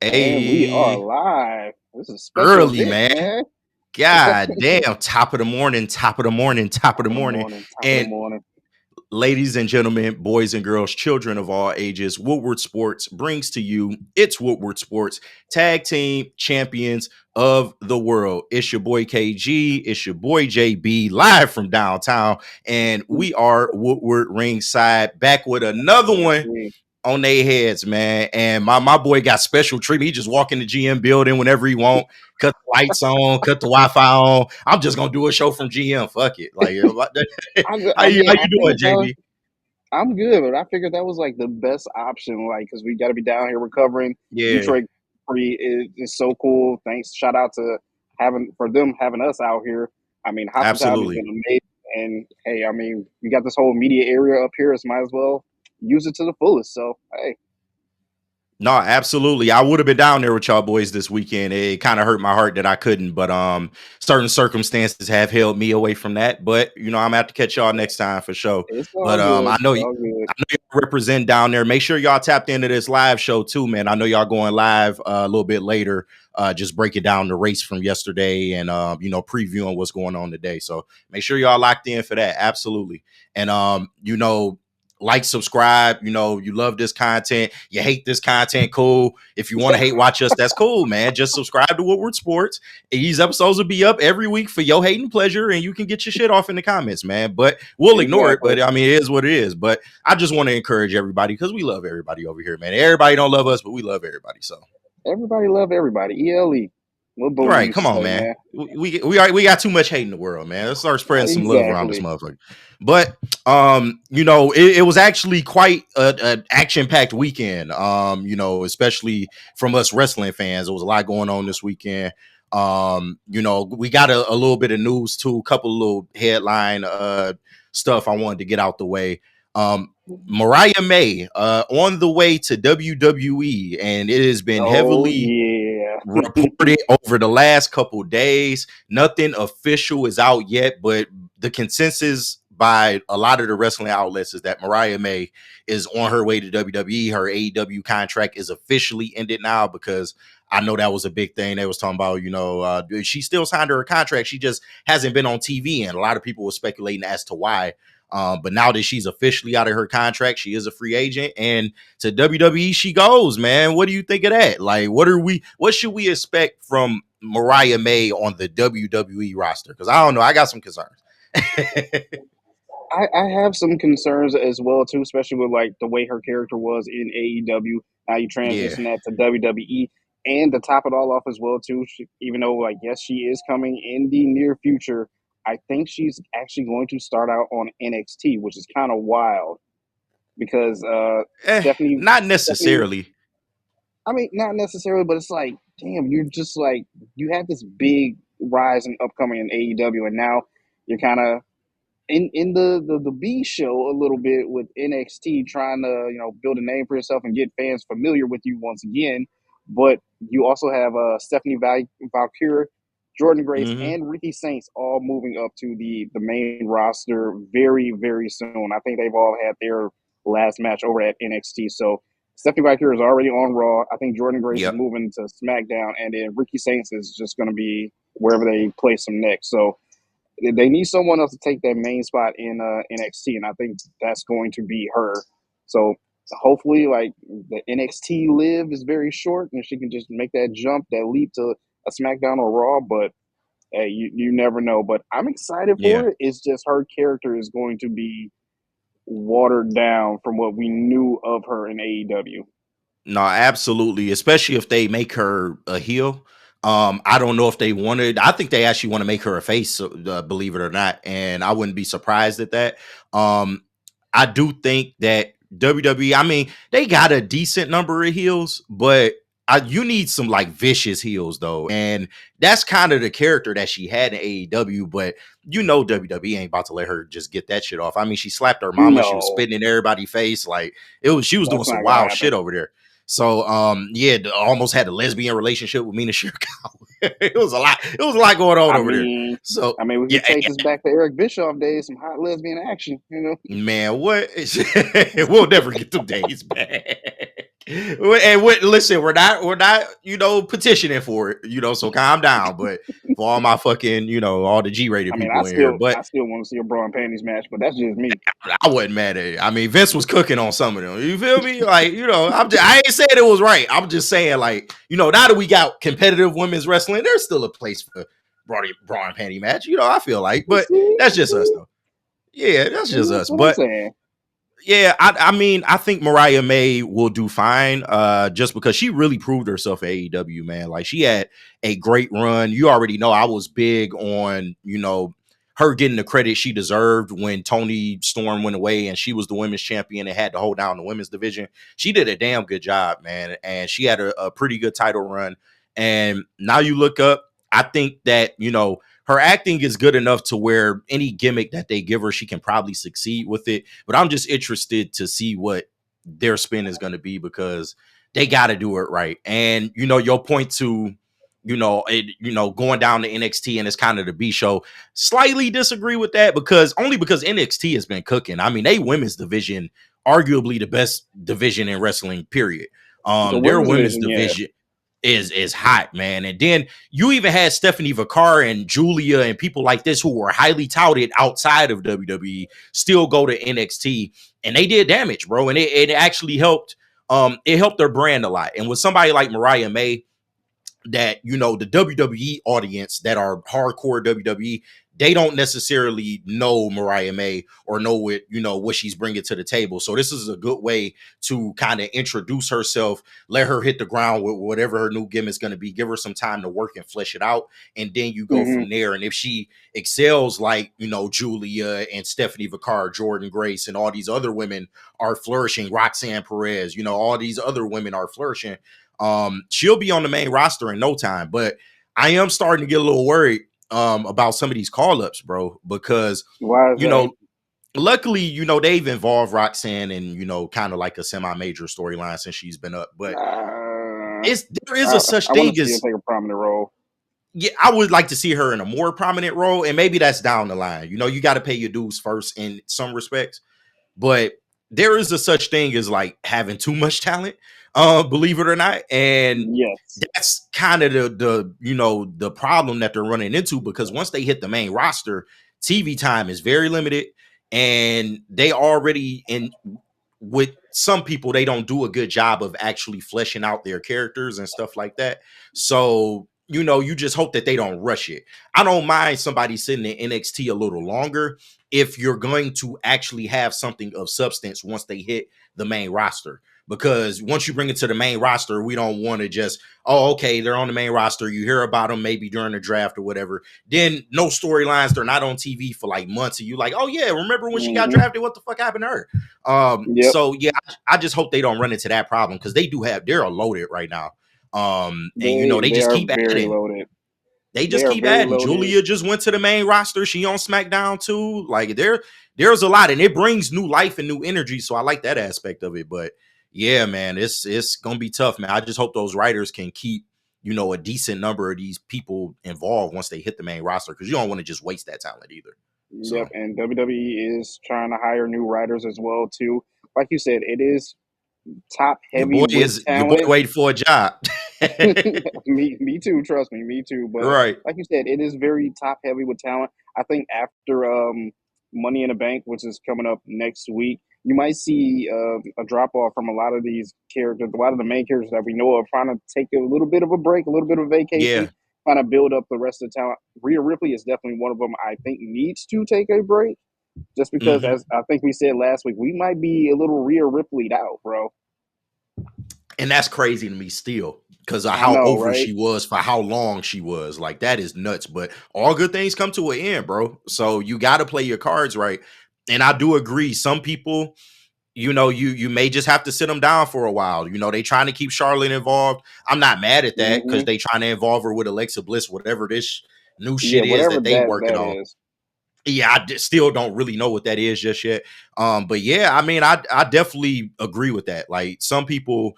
And we are Hey, live. This is a special early, event, man. man. God damn. Top of the morning, top of the morning, top of the Top of the morning. morning, top of the And morning. ladies and gentlemen, boys and girls, children of all ages, Woodward Sports brings to you it's Woodward Sports Tag Team Champions of the World. It's your boy KG, it's your boy JB, live from downtown, and we are Woodward Ringside back with another Yes, one we. on their heads, man. And my boy got special treatment. He just walk in the GM building whenever he want, cut the lights on, cut the Wi-Fi on. I'm just gonna do a show from GM. Fuck it. Like I mean, how I you doing, figured that was, JB? I'm good, but I figured that was like the best option, like, because we got to be down here recovering. Yeah, Detroit Free is so cool. Thanks, shout out to them having us out here. I mean, hospitality's absolutely. been amazing, and hey, I mean, we got this whole media area up here, so might as well use it to the fullest. So hey, No, absolutely. I would have been down there with y'all boys this weekend. It kind of hurt my heart that I couldn't, but certain circumstances have held me away from that. But I'm gonna have to catch y'all next time for sure. it's But all good. I know It's all good. I know y'all represent down there. Make sure y'all tapped into this live show too, man. I know y'all going live a little bit later, just breaking down the race from yesterday and previewing what's going on today. So make sure y'all locked in for that. Absolutely. And like, subscribe. You love this content, you hate this content, cool. If you want to hate watch us, that's cool, man. Just subscribe to Woodward Sports. These episodes will be up every week for your hating pleasure, and you can get your shit off in the comments, man. But we'll ignore it. Exactly. But I mean, it is what it is. But I just want to encourage everybody because we love everybody over here, man. Everybody don't love us, but we love everybody. So Everybody love everybody. ELE. What Boogie right, used come to on, say, man. man. We got too much hate in the world, man. Let's start spreading some love around this Exactly. motherfucker. But it was actually quite an action-packed weekend. Especially from us wrestling fans. There was a lot going on this weekend. We got a little bit of news too, a couple of little headline stuff I wanted to get out the way. Mariah May on the way to WWE, and it has been Oh heavily yeah. reported over the last couple days. Nothing official is out yet, but the consensus by a lot of the wrestling outlets is that Mariah May is on her way to WWE. Her AEW contract is officially ended now because I know that was a big thing. They was talking about, she still signed her contract. She just hasn't been on TV, and a lot of people were speculating as to why. But now that she's officially out of her contract, she is a free agent, and to WWE she goes, man. What do you think of that? Like, what should we expect from Mariah May on the WWE roster? Because I don't know, I got some concerns. I have some concerns as well too, especially with like the way her character was in AEW. Now you Yeah, transition that to WWE, and to top it all off as well too. Even though like yes, she is coming in the near future, I think she's actually going to start out on NXT, which is kind of wild because not Stephanie. necessarily. I mean, not necessarily, but it's like, damn, you're just like you had this big rise and upcoming in AEW, and now you're kind of in the B show a little bit with NXT, trying to build a name for yourself and get fans familiar with you once again. But you also have Stephanie Valkyrie, Jordan Grace, Hmm. and Ricky Saints all moving up to the main roster very very soon. I think they've all had their last match over at NXT. So Stephanie Valkyrie is already on Raw. I think Jordan Grace is Yep. moving to SmackDown, and then Ricky Saints is just going to be wherever they place him next. So they need someone else to take that main spot in NXT, and I think that's going to be her. So hopefully, like the NXT live is very short, and she can just make that jump, that leap to a SmackDown or Raw. But hey, you never know. But I'm excited Yeah. for it. It's just her character is going to be watered down from what we knew of her in AEW. No, absolutely. Especially if they make her a heel. I don't know if they wanted. I think they actually want to make her a face, believe it or not, and I wouldn't be surprised at that. Um, I do think that WWE. I mean, they got a decent number of heels, but you need some like vicious heels though, and that's kind of the character that she had in AEW. But WWE ain't about to let her just get that shit off. I mean, she slapped her mama. She was No, spitting in everybody's face. Like it was. She was doing that's some not gonna wild happen. shit over there. So yeah, almost had a lesbian relationship with Mina Shirakawa. It was a lot. It was a lot going on I over there. mean, So we yeah, could take this back to Eric Bischoff days, some hot lesbian action. man, what? We'll never get them days back. Listen, we're not, petitioning for it, so calm down. But for all my fucking, all the G-rated I mean, people in here, but I still want to see a bra and panties match, but that's just me. I wasn't mad at it. I mean, Vince was cooking on some of them. You feel me? Like, I ain't saying it was right. I'm just saying, like, now that we got competitive women's wrestling, there's still a place for bra and panty match. I feel like, but that's just us See, though. Yeah, that's just that's us. what I'm But saying. yeah, I mean, I think Mariah May will do fine, just because she really proved herself at AEW, man. Like, she had a great run. You already know I was big on, her getting the credit she deserved when Tony Storm went away and she was the women's champion and had to hold down the women's division. She did a damn good job, man, and she had a pretty good title run. And now you look up, I think that, her acting is good enough to where any gimmick that they give her, she can probably succeed with it. But I'm just interested to see what their spin is going to be, because they got to do it right. And your point to going down to NXT and it's kind of the B show. Slightly disagree with that, because NXT has been cooking. I mean, they women's division, arguably the best division in wrestling. Period. The Their women's women's division, yeah. division is hot, man. And then you even had Stephanie Vacar and Julia and people like this who were highly touted outside of WWE still go to NXT, and they did damage, bro. And it actually helped. It helped their brand a lot. And with somebody like Mariah May, that the WWE audience that are hardcore WWE, they don't necessarily know Mariah May or know what she's bringing to the table. So this is a good way to kind of introduce herself, let her hit the ground with whatever her new gimmick is going to be, give her some time to work and flesh it out, and then you go Mm-hmm. from there. And if she excels like Julia and Stephanie Vacar, Jordan Grace, and all these other women are flourishing, Roxanne Perez, all these other women are flourishing, she'll be on the main roster in no time. But I am starting to get a little worried about some of these call-ups, bro, because Why is that? luckily, they've involved Roxanne in, kind of like a semi-major storyline since she's been up. But there is a such I want thing to see her as, take a prominent role. yeah, I would like to see her in a more prominent role, and maybe that's down the line. You got to pay your dues first in some respects. But there is a such thing as like having too much talent, believe it or not. And Yes. that's kind of the problem that they're running into, because once they hit the main roster, TV time is very limited, and they already with some people, they don't do a good job of actually fleshing out their characters and stuff like that. So you just hope that they don't rush it. I don't mind somebody sitting in NXT a little longer if you're going to actually have something of substance once they hit the main roster. Because once you bring it to the main roster, we don't want to just, oh, okay, they're on the main roster. You hear about them maybe during the draft or whatever. Then no storylines. They're not on TV for like months. And you like, oh yeah, remember when she got Mm-hmm. drafted? What the fuck happened to her? Yep. So yeah, I just hope they don't run into that problem, because they're loaded right now. And they They just are keep very adding. loaded. They They just are keep very adding. loaded. Julia just went to the main roster. She on SmackDown too. Like there's a lot, and it brings new life and new energy. So I like that aspect of it. But yeah, man, it's gonna be tough, man. I just hope those writers can keep a decent number of these people involved once they hit the main roster, because you don't want to just waste that talent either. Yep, So and WWE is trying to hire new writers as well too. Like you said, it is top heavy with your boy talent. waiting for a job. Me too. Trust me, me too. But Right. like you said, it is very top heavy with talent. I think after Money in the Bank, which is coming up next week, you might see a drop off from a lot of these characters, a lot of the main characters that we know of, trying to take a little bit of a break, a little bit of a vacation, Yeah. trying to build up the rest of the talent. Rhea Ripley is definitely one of them. I think needs to take a break, just because, Mm-hmm. as I think we said last week, we might be a little Rhea Ripley'd out, bro. And that's crazy to me still, because of I how know, over right? she was for how long she was. Like, that is nuts. But all good things come to an end, bro. So you got to play your cards right. And I do agree. Some people, you may just have to sit them down for a while. They trying to keep Charlotte involved. I'm not mad at that, because Hmm. they trying to involve her with Alexa Bliss, whatever this new Yeah, shit is whatever that they working that on. is. Yeah, still don't really know what that is just yet. But yeah, I mean, I definitely agree with that. Like some people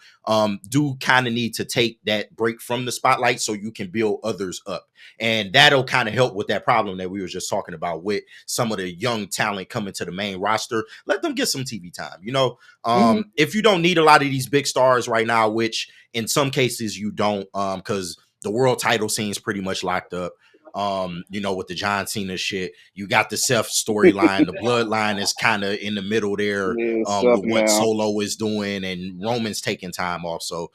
do kind of need to take that break from the spotlight so you can build others up. And that'll kind of help with that problem that we were just talking about with some of the young talent coming to the main roster. Let them get some TV time. Hmm. If you don't need a lot of these big stars right now, which in some cases you don't, because the world title scene's pretty much locked up. With the John Cena shit, you got the Seth storyline. The bloodline is kind of in the middle there, It's up with what now. Solo is doing and Roman's taking time off. So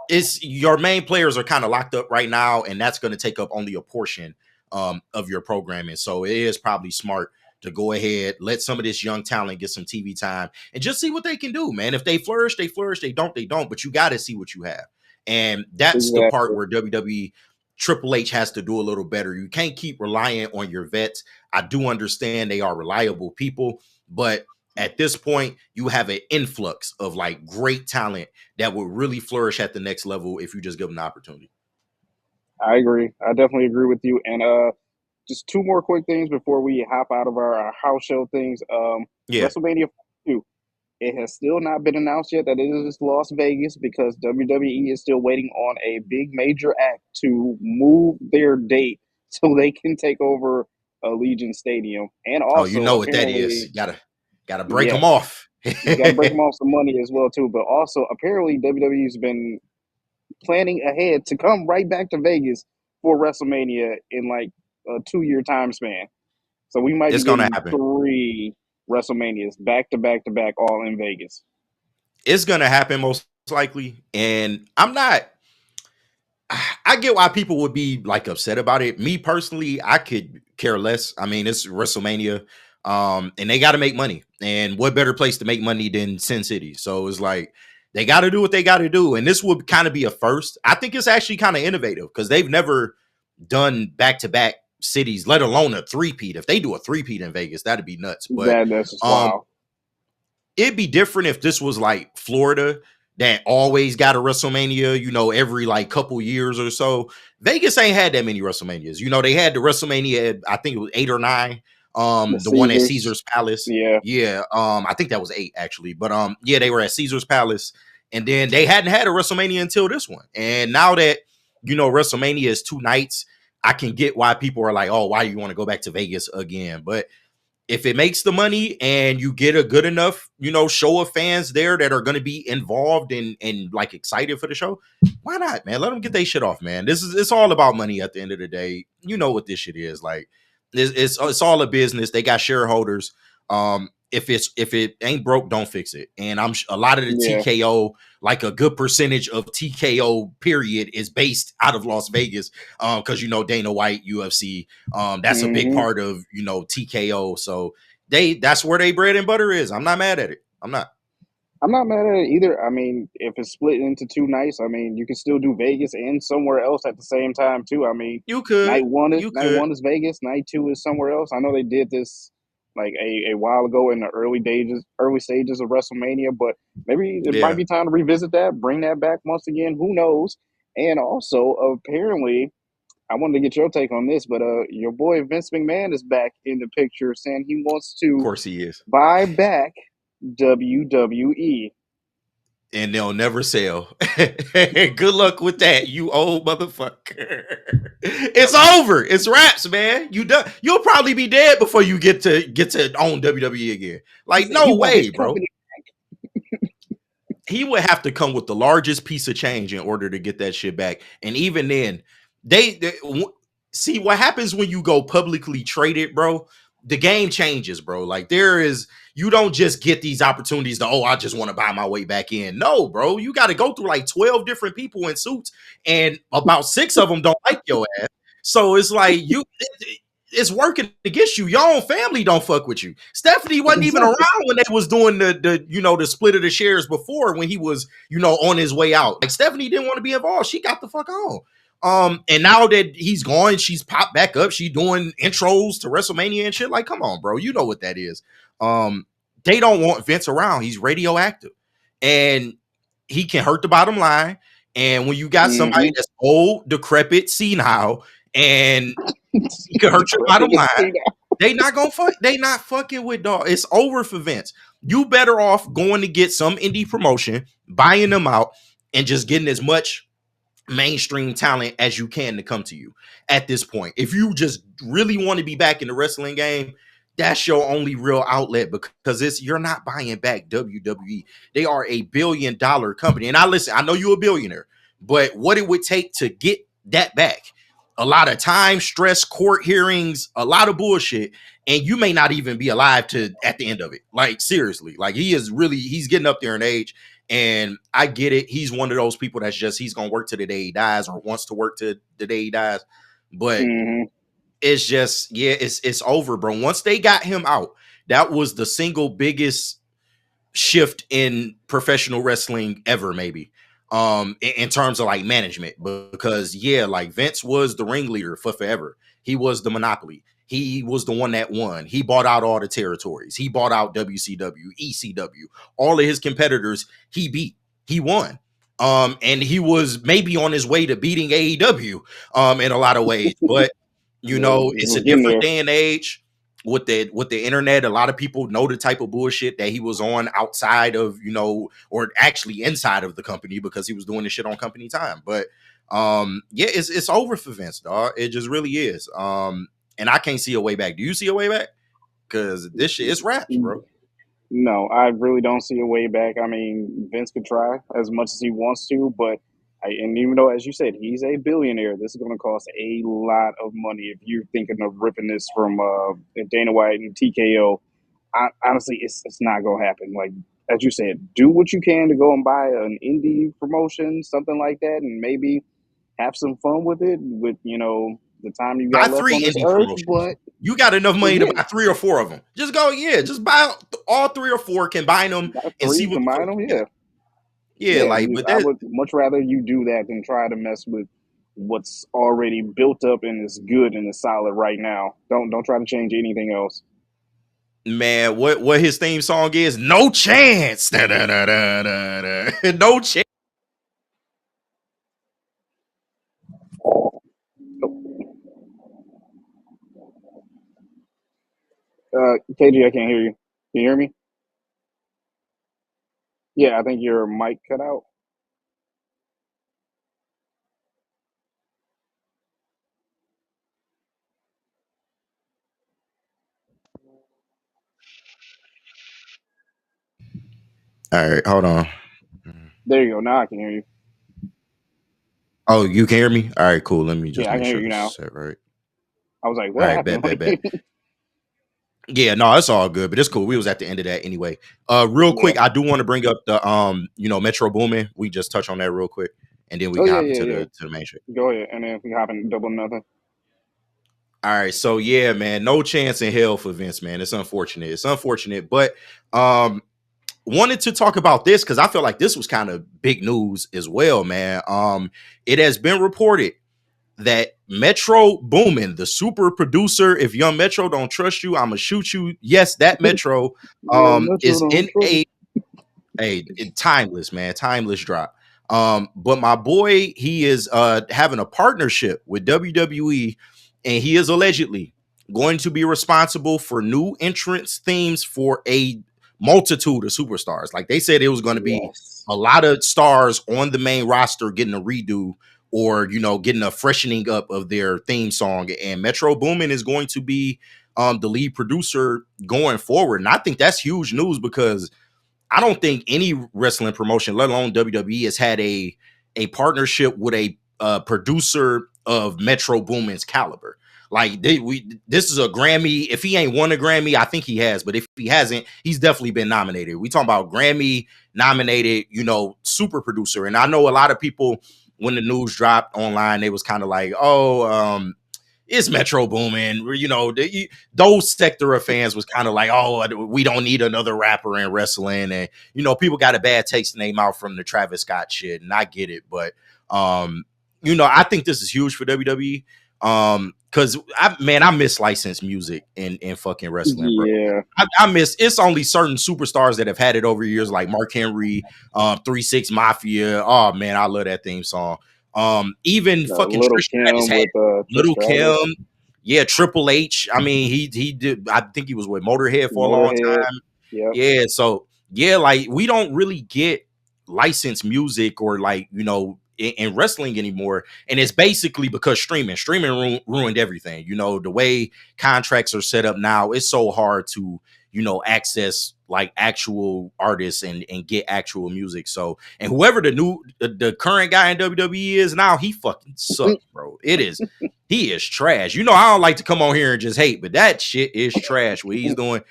it's your main players are kind of locked up right now, and that's going to take up only a portion of your programming. So it is probably smart to go ahead, let some of this young talent get some TV time and just see what they can do, man. If they flourish, they flourish. They don't, they don't. But you got to see what you have. And that's the part Exactly. where WWE Triple H has to do a little better. You can't keep relying on your vets. I do understand they are reliable people, but at this point, you have an influx of like great talent that will really flourish at the next level if you just give them the opportunity. I agree. I definitely agree with you. And just two more quick things before we hop out of our house show things. Yeah. WrestleMania 2. It has still not been announced yet that it is Las Vegas because WWE is still waiting on a big major act to move their date so they can take over Allegiant Stadium. And Oh, you also, know what that is. apparently, You gotta break them yes, off. got to break them off some money as well too. But also, apparently, WWE's been planning ahead to come right back to Vegas for WrestleMania in like a 2 year time span. So we might be It's gonna getting happen. three WrestleManias back to back to back, all in Vegas. It's gonna happen most likely. And I'm not I get why people would be like upset about it. Me personally, I could care less. I mean, it's WrestleMania, and they got to make money. And what better place to make money than Sin City? So it's like they got to do what they got to do. And this would kind of be a first. I think it's actually kind of innovative because they've never done back to back cities, let alone a three-peat. If they do a three-peat in Vegas, that'd be nuts. But That's just um, wow. it'd be different if this was like Florida that always got a WrestleMania, every like couple years or so. Vegas ain't had that many WrestleManias. They had the WrestleMania, I think it was 8 or 9. The The one at Caesars. Caesar's Palace. Yeah. Yeah. I think that was 8 actually. But yeah, they were at Caesar's Palace. And then they hadn't had a WrestleMania until this one. And now that WrestleMania is 2 nights, I can get why people are like, oh, why do you want to go back to Vegas again? But if it makes the money and you get a good enough, show of fans there that are going to be involved and like excited for the show, why not, man? Let them get their shit off, man. It's all about money at the end of the day. You know what this shit is like. It's all a business. They got shareholders. If it ain't broke, don't fix it. And a lot of the Yeah. TKO, like a good percentage of TKO period, is based out of Las Vegas. Because Dana White, UFC, that's a big Hmm. part of TKO. So that's where they bread and butter is. I'm not mad at it. I'm not. I'm not mad at it either. I mean, if it's split into 2 nights, I mean, you can still do Vegas and somewhere else at the same time too. I mean, You could. You night could. one is Vegas, night two is somewhere else. I know they did this like a while ago in the early stages of WrestleMania, but maybe it might Yeah. be time to revisit that, bring that back once again. Who knows? And also, apparently, I wanted to get your take on this, but your boy Vince McMahon is back in the picture, saying he wants Of to course he is. buy back WWE. And they'll never sell. Good luck with that, you old motherfucker. It's over. It's wraps, man. You done. You'll probably be dead before you get to own WWE again. He Like, said he no want his way, bro. company. He would have to come with the largest piece of change in order to get that shit back. And even then, they see what happens when you go publicly traded, bro. The game changes, bro. Like you don't just get these opportunities to, oh, I just want to buy my way back in. No, bro, you got to go through like 12 different people in suits, and about 6 of them don't like your ass. So it's like it's working against you. Your own family don't fuck with you. Stephanie wasn't even around Exactly. when they was doing the split of the shares before, when he was on his way out. Like, Stephanie didn't want to be involved. She got the fuck on. And now that he's gone, she's popped back up. She doing intros to WrestleMania and shit. Like, come on, bro. You know what that is. They don't want Vince around. He's radioactive. And he can hurt the bottom line. And when you got somebody Mm-hmm. that's old, decrepit, senile, and he could hurt your bottom Decrepit line. Casino. They not gonna fuck. They not fucking with dog. It's over for Vince. You better off going to get some indie promotion, buying them out, and just getting as much mainstream talent as you can to come to you at this point. If you just really want to be back in the wrestling game, that's your only real outlet, because it's you're not buying back WWE. They are a $1 billion company. And I know you're a billionaire, but what it would take to get that back, a lot of time, stress, court hearings, a lot of bullshit, and you may not even be alive to at the end of it. Like seriously, like he's getting up there in age. And I get it. He's one of those people that's just he's gonna work to the day he dies, or wants to work to the day he dies. But it's just, yeah, it's over, bro. Once they got him out, that was the single biggest shift in professional wrestling ever, maybe. In terms of like management, because yeah, like Vince was the ringleader for forever. He was the monopoly. He was the one that won. He bought out all the territories. He bought out WCW, ECW, all of his competitors. He beat. He won. And he was maybe on his way to beating AEW, in a lot of ways. But you know, it's a different day and age with the internet. A lot of people know the type of bullshit that he was on outside of, you know, or actually inside of the company, because he was doing this shit on company time. But yeah, it's over for Vince, dog. It just really is. And I can't see a way back. Do you see a way back? Because this shit is raps, bro. No, I really don't see a way back. I mean, Vince could try as much as he wants to, but and even though, as you said, he's a billionaire, this is going to cost a lot of money. If you're thinking of ripping this from Dana White and TKO, honestly, it's not going to happen. Like, as you said, do what you can to go and buy an indie promotion, something like that, and maybe have some fun with it, with, you know, the time you Buy got left 3 on this indie earth. promotions. But You got enough money to yeah, buy 3 or 4 of them. Just go, yeah, just buy all 3 or 4, combine them, buy and see three, what the combine fuck them, you yeah. got. Yeah, Yeah, like, but I that, would much rather you do that than try to mess with what's already built up and is good and is solid right now. Don't try to change anything else. man, what his theme song is? No chance. Da, da, da, da, da, da. No chance. KG, I can't hear you. Can you hear me? Yeah, I think your mic cut out. All right, hold on. There you go. Now I can hear you. Oh, you can hear me? All right, cool. Let me just Yeah, I make can hear sure you this is now. set right. I was like, All what right, happened? bet, bet, Like, bet. Yeah, no, it's all good, but it's cool. We was at the end of that anyway. Real yeah. quick, I do want to bring up the you know, Metro Boomin. We just touch on that real quick, and then we Oh can yeah, hop yeah, into yeah. the main shit. Go ahead, and then if we hop in double nothing. All right, so yeah, man, no chance in hell for Vince, man. It's unfortunate. It's unfortunate, but wanted to talk about this because I feel like this was kind of big news as well, man. It has been reported that Metro Boomin, the super producer, if Young Metro don't trust you, I'ma shoot you. Yes, that Metro Yeah, Metro is don't in trust. timeless, man, timeless drop. But my boy, he is having a partnership with WWE, and he is allegedly going to be responsible for new entrance themes for a multitude of superstars. Like they said, it was going to be Yes. a lot of stars on the main roster getting a redo, or you know, getting a freshening up of their theme song. And Metro Boomin is going to be the lead producer going forward. And I think that's huge news, because I don't think any wrestling promotion, let alone WWE, has had a partnership with a producer of Metro Boomin's caliber. Like this is a Grammy. If he ain't won a Grammy, I think he has. But if he hasn't, he's definitely been nominated. We talking about Grammy nominated, you know, super producer. And I know a lot of people, when the news dropped online, they was kind of like, oh, it's Metro Boomin. You know, those sector of fans was kind of like, oh, we don't need another rapper in wrestling, and you know, people got a bad taste in their mouth from the Travis Scott shit, and I get it, but you know, I think this is huge for WWE. Because I miss licensed music in fucking wrestling, bro. Yeah. I miss. It's only certain superstars that have had it over years, like Mark Henry, 3-6 Mafia. Oh man, I love that theme song. Even fucking Little Trish Stratus Kim had with Trish Little Stratus. Kim. Yeah, Triple H. I mean, he did. I think he was with Motorhead for a long Motorhead. time. Yep. Yeah, so yeah, like we don't really get licensed music or like in wrestling anymore, and it's basically because streaming ruined everything. The way contracts are set up now, it's so hard to access like actual artists and get actual music. So, and whoever the current guy in WWE is now, he fucking sucks, bro. He is trash. I don't like to come on here and just hate, but that shit is trash what he's doing.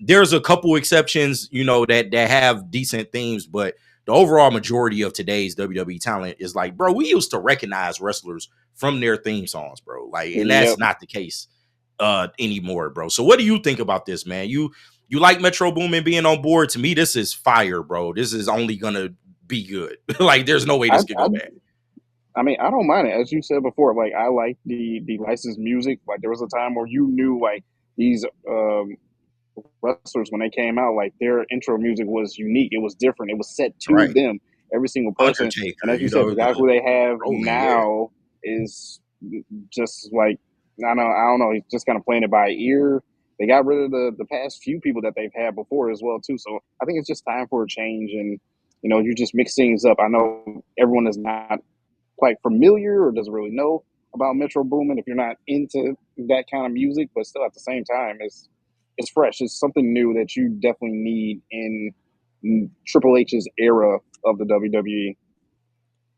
There's a couple exceptions, that have decent themes, but the overall majority of today's WWE talent is like, bro, we used to recognize wrestlers from their theme songs, bro. Like, and that's Yep. not the case anymore, bro. So what do you think about this, man? You like Metro Boomin being on board? To me, this is fire, bro. This is only gonna be good. Like, there's no way I, this could I go bad. I mean, I don't mind it. As you said before, like I like the licensed music. Like there was a time where you knew like these wrestlers when they came out, like their intro music was unique. It was different. It was set to Right. them, every single person. And Undertaker, as you said, the guy who they have Roman, yeah. now is just like I don't know. He's just kind of playing it by ear. They got rid of the past few people that they've had before as well too. So I think it's just time for a change, and you just mix things up. I know everyone is not quite familiar or doesn't really know about Metro Boomin if you're not into that kind of music, but still at the same time, it's fresh. It's something new that you definitely need in Triple H's era of the WWE.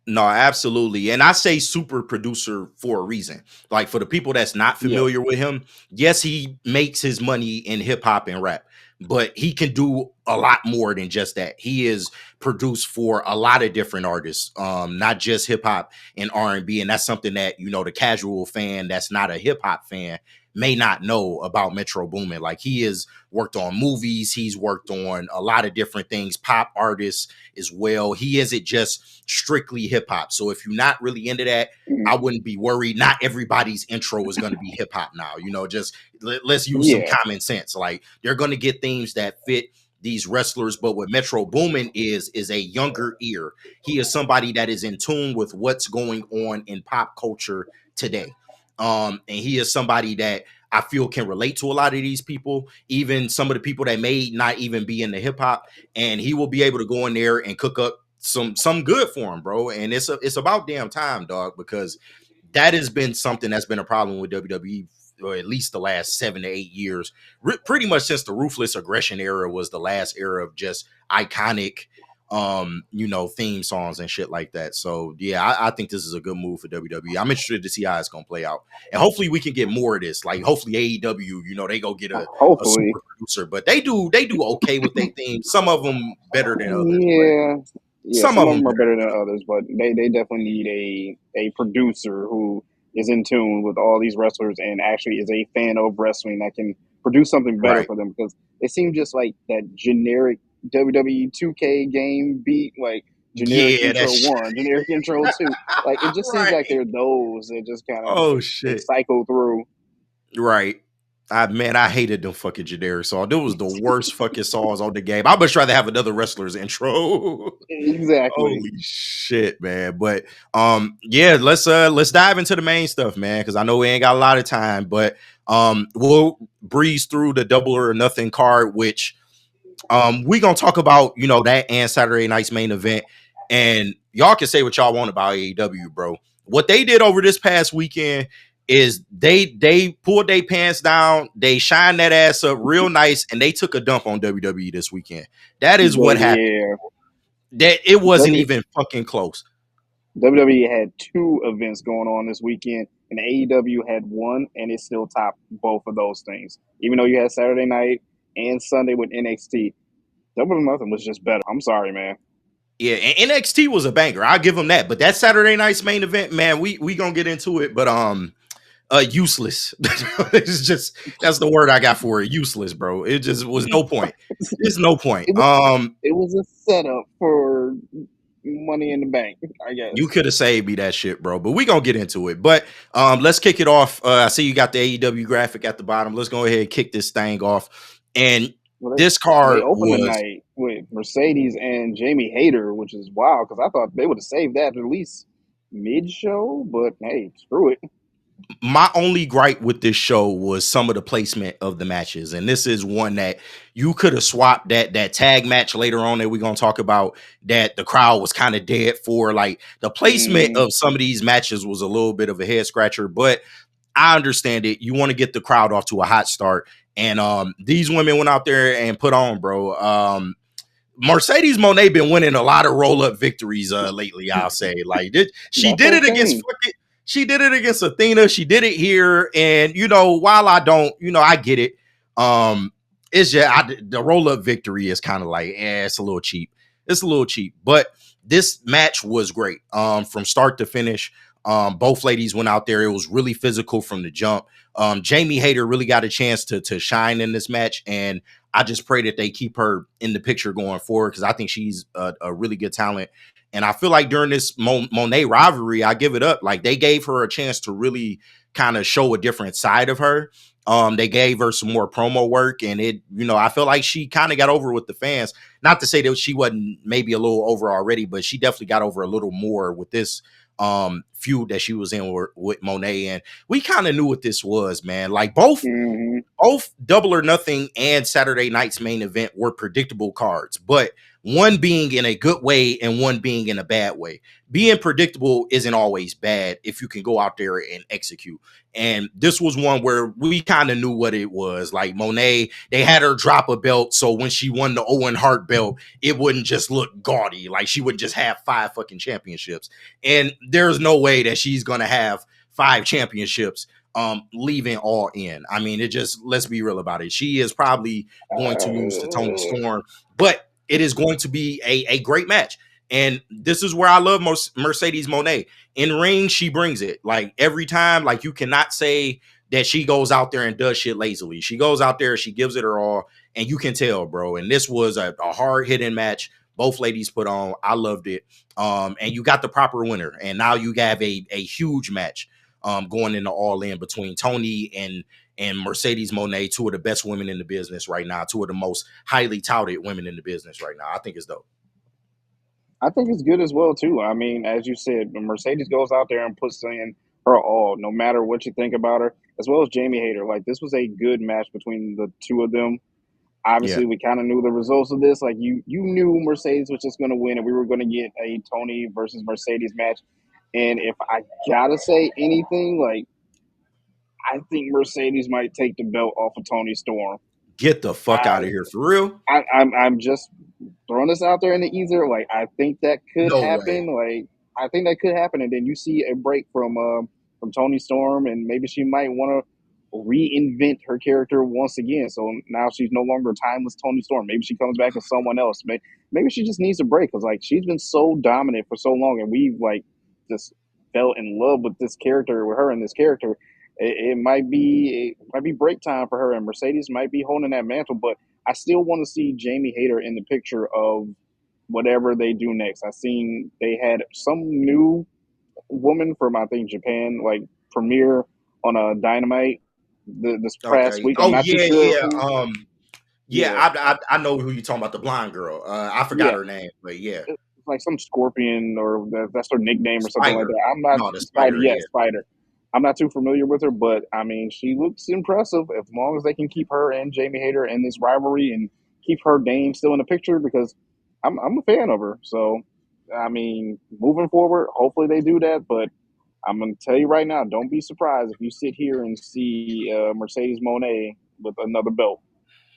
No, absolutely. And I say super producer for a reason. Like, for the people that's not Yeah. familiar with him, yes, he makes his money in hip hop and rap, but he can do a lot more than just that. He is produced for a lot of different artists, not just hip hop and R&B. And that's something that, the casual fan that's not a hip hop fan may not know about Metro Boomin. Like, he has worked on movies, he's worked on a lot of different things, pop artists as well. He isn't just strictly hip hop. So if you're not really into that, Mhm. I wouldn't be worried. Not everybody's intro is going to be hip hop now. Just let's use some Yeah. common sense. Like, they're going to get themes that fit these wrestlers, but what Metro Boomin is a younger ear. He is somebody that is in tune with what's going on in pop culture today. And he is somebody that I feel can relate to a lot of these people, even some of the people that may not even be in the hip hop, and he will be able to go in there and cook up some good for him, bro. And it's about damn time, dog, because that has been something that's been a problem with WWE, or at least the last 7 to 8 years. Pretty much since the Ruthless Aggression era was the last era of just iconic theme songs and shit like that. So yeah, I think this is a good move for WWE. I'm interested to see how it's gonna play out, and hopefully we can get more of this. Like, hopefully AEW, they go get a Hopefully. super producer, but they do okay with their themes. Some of them better than others, but Yeah. Yeah, some some of of them them are better better than than others. others, but they definitely need a producer who is in tune with all these wrestlers and actually is a fan of wrestling that can produce something better Right. for them, because it seems just like that generic WWE 2K game beat, like generic Yeah, intro that's one, generic intro two. Like it just seems like right. they're those that just kind of Oh they shit. cycle through. Right. I hated them fucking generic songs. It was the worst fucking songs on the game. I much rather have another wrestler's intro. Exactly. Holy shit, man. But yeah, let's dive into the main stuff, man, because I know we ain't got a lot of time, but we'll breeze through the double or nothing card, which we gonna talk about, that and Saturday night's main event. And y'all can say what y'all want about AEW, bro. What they did over this past weekend is they pulled their pants down, they shined that ass up real nice, and they took a dump on WWE this weekend. That is what happened. Yeah. That it wasn't W even fucking close. WWE had two events going on this weekend, and AEW had one, and it still topped both of those things. Even though you had Saturday night and Sunday with NXT, Double or Nothing was just better. I'm sorry, man. Yeah, and NXT was a banger. I'll give them that. But that Saturday night's main event, man, we gonna get into it. But useless. It's just that's the word I got for it. Useless, bro. It just was no point. There's no point. It was it was a setup for Money in the Bank, I You guess. could have saved me that shit, bro. But we gonna get into it. But let's kick it off. I see you got the AEW graphic at the bottom. Let's go ahead and kick this thing off. And Well, this they card opened the was night with Mercedes and Jamie Hayter, which is wild because I thought they would have saved that at least mid show, but hey, screw it. My only gripe with this show was some of the placement of the matches, and this is one that you could have swapped that tag match later on that we're gonna talk about, that the crowd was kind of dead for. Like, the placement Mm, of some of these matches was a little bit of a head scratcher, but I understand it. You want to get the crowd off to a hot start, and these women went out there and put on, bro. Mercedes Moné been winning a lot of roll up victories lately. I'll say, like, she that's did it against okay. she did it against Athena. She did it here, and while I don't, I get it. It's just the roll up victory is kind of like, it's a little cheap. It's a little cheap, but this match was great. From start to finish. Both ladies went out there. It was really physical from the jump. Jamie Hayter really got a chance to shine in this match, and I just pray that they keep her in the picture going forward, because I think she's a really good talent. And I feel like during this Monet rivalry, I give it up. Like, they gave her a chance to really kind of show a different side of her. They gave her some more promo work, and I feel like she kind of got over with the fans. Not to say that she wasn't maybe a little over already, but she definitely got over a little more with this feud that she was in with Monet. And we kind of knew what this was, man. Like, Hmm. both Double or Nothing and Saturday Night's main event were predictable cards, but one being in a good way and one being in a bad way. Being predictable isn't always bad if you can go out there and execute. And this was one where we kind of knew what it was. Like, Monet, they had her drop a belt, so when she won the Owen Hart belt, it wouldn't just look gaudy. Like, she wouldn't just have 5 fucking championships. And there's no way that she's gonna have 5 championships leaving all in. I mean, it just, let's be real about it. She is probably going to lose to Tony Storm, but it is going to be a great match. And this is where I love Mercedes Moné. In ring, she brings it. Like, every time, like, you cannot say that she goes out there and does shit lazily. She goes out there, she gives it her all, and you can tell, bro. And this was a hard hitting match. Both ladies put on. I loved it. And you got the proper winner. And now you have a huge match going into All In between Tony and Mercedes Moné, two of the best women in the business right now, two of the most highly touted women in the business right now. I think it's dope. I think it's good as well too. I mean, as you said, when Mercedes goes out there and puts in her all, no matter what you think about her, as well as Jamie Hayter. Like, this was a good match between the two of them. Yeah. Obviously, we kind of knew the results of this. Like, you knew Mercedes was just going to win, and we were going to get a Tony versus Mercedes match. And if I gotta say anything, like, I think Mercedes might take the belt off of Tony Storm. Get the fuck I, out of here, for real. I'm just throwing this out there in the ether. Like, I think that could No way. happen. Like, I think that could happen, and then you see a break from Tony Storm, and maybe she might want to reinvent her character once again. So now she's no longer timeless Tony Storm. Maybe she comes back as someone else. Maybe she just needs a break, because, like, she's been so dominant for so long, and we've, like, just fell in love with this character, with her and this character. It might be break time for her, and Mercedes might be holding that mantle, but I still want to see Jamie Hayter in the picture of whatever they do next. I seen they had some new woman from, I think, Japan, like, premiere on a Dynamite this past Okay. week. I'm Oh not too yeah, sure yeah. who. Yeah, Yeah, I know who you're talking about, the blonde girl. I forgot yeah, her name, but yeah. it's like some Scorpion, or that's her nickname or something like Spider. that. I'm not No, the Spider. spider, Yeah, yeah. Spider. I'm not too familiar with her, but I mean, she looks impressive as long as they can keep her and Jamie Hayter in this rivalry and keep her name still in the picture, because I'm a fan of her. So, I mean, moving forward, hopefully they do that. But I'm gonna tell you right now, don't be surprised if you sit here and see Mercedes Monet with another belt.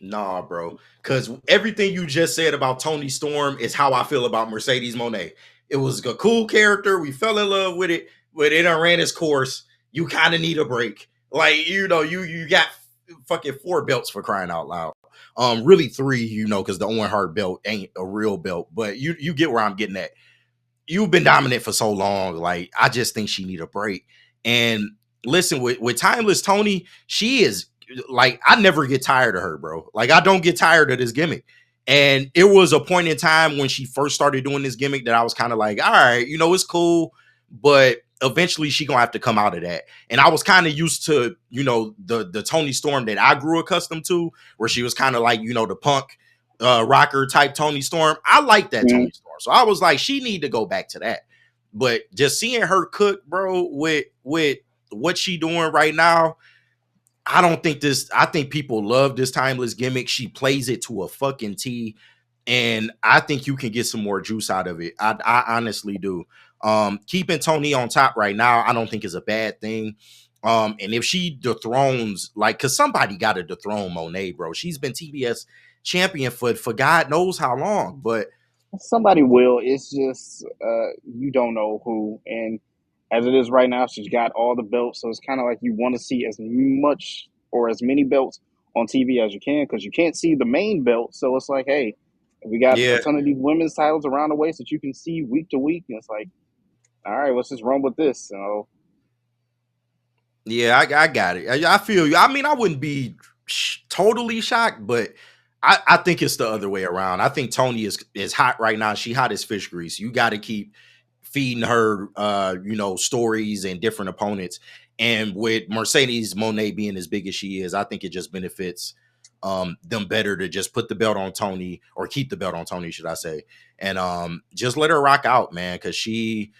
Nah, bro. Because everything you just said about Tony Storm is how I feel about Mercedes Moné. It was a cool character. We fell in love with it, but it done ran its course. You kind of need a break. Like, you got fucking 4 belts, for crying out loud. Really 3, because the Owen Hart belt ain't a real belt, but you get where I'm getting at. You've been dominant for so long. Like, I just think she need a break. And listen, with Timeless Tony, she is, like, I never get tired of her, bro. Like, I don't get tired of this gimmick. And it was a point in time when she first started doing this gimmick that I was kind of like, all right, it's cool, but eventually she gonna have to come out of that. And I was kind of used to, the Tony Storm that I grew accustomed to, where she was kind of like, the punk rocker type Tony Storm. I like that Mm-hmm. Tony Storm. So I was like, she need to go back to that. But just seeing her cook, bro, with what she doing right now, I think people love this timeless gimmick. She plays it to a fucking T. And I think you can get some more juice out of it. I honestly do. Keeping Tony on top right now, I don't think is a bad thing. And if she dethrones, like, cause somebody got to dethrone Monet, bro. She's been TBS champion for God knows how long. But Somebody will. It's just you don't know who. And as it is right now, she's got all the belts. So it's kind of like you want to see as much or as many belts on TV as you can because you can't see the main belt. So it's like, hey, we got a yeah, ton of these women's titles around the waist that you can see week to week. And it's like, all right, let's just run with this. So yeah, I got it. I feel you. I mean, I wouldn't be totally shocked, but I think it's the other way around. I think Tony is hot right now. She hot as fish grease. You got to keep feeding her, stories and different opponents. And with Mercedes Monet being as big as she is, I think it just benefits them better to just put the belt on Tony or keep the belt on Tony, should I say, and just let her rock out, man, because she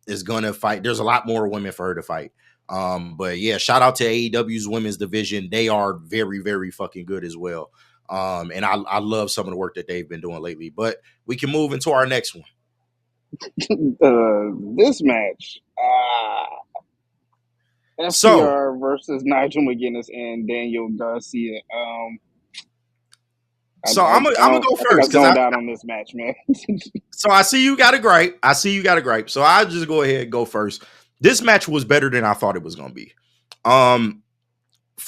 is gonna fight. There's a lot more women for her to fight. But yeah, shout out to AEW's women's division. They are very, very fucking good as well. And I love some of the work that they've been doing lately. But we can move into our next one. this match, So, FTR versus Nigel McGuinness and Daniel Garcia. I'm gonna go I think I first because zoned out on this match, man. I see you got a gripe. So I'll just go ahead and go first. This match was better than I thought it was gonna be. From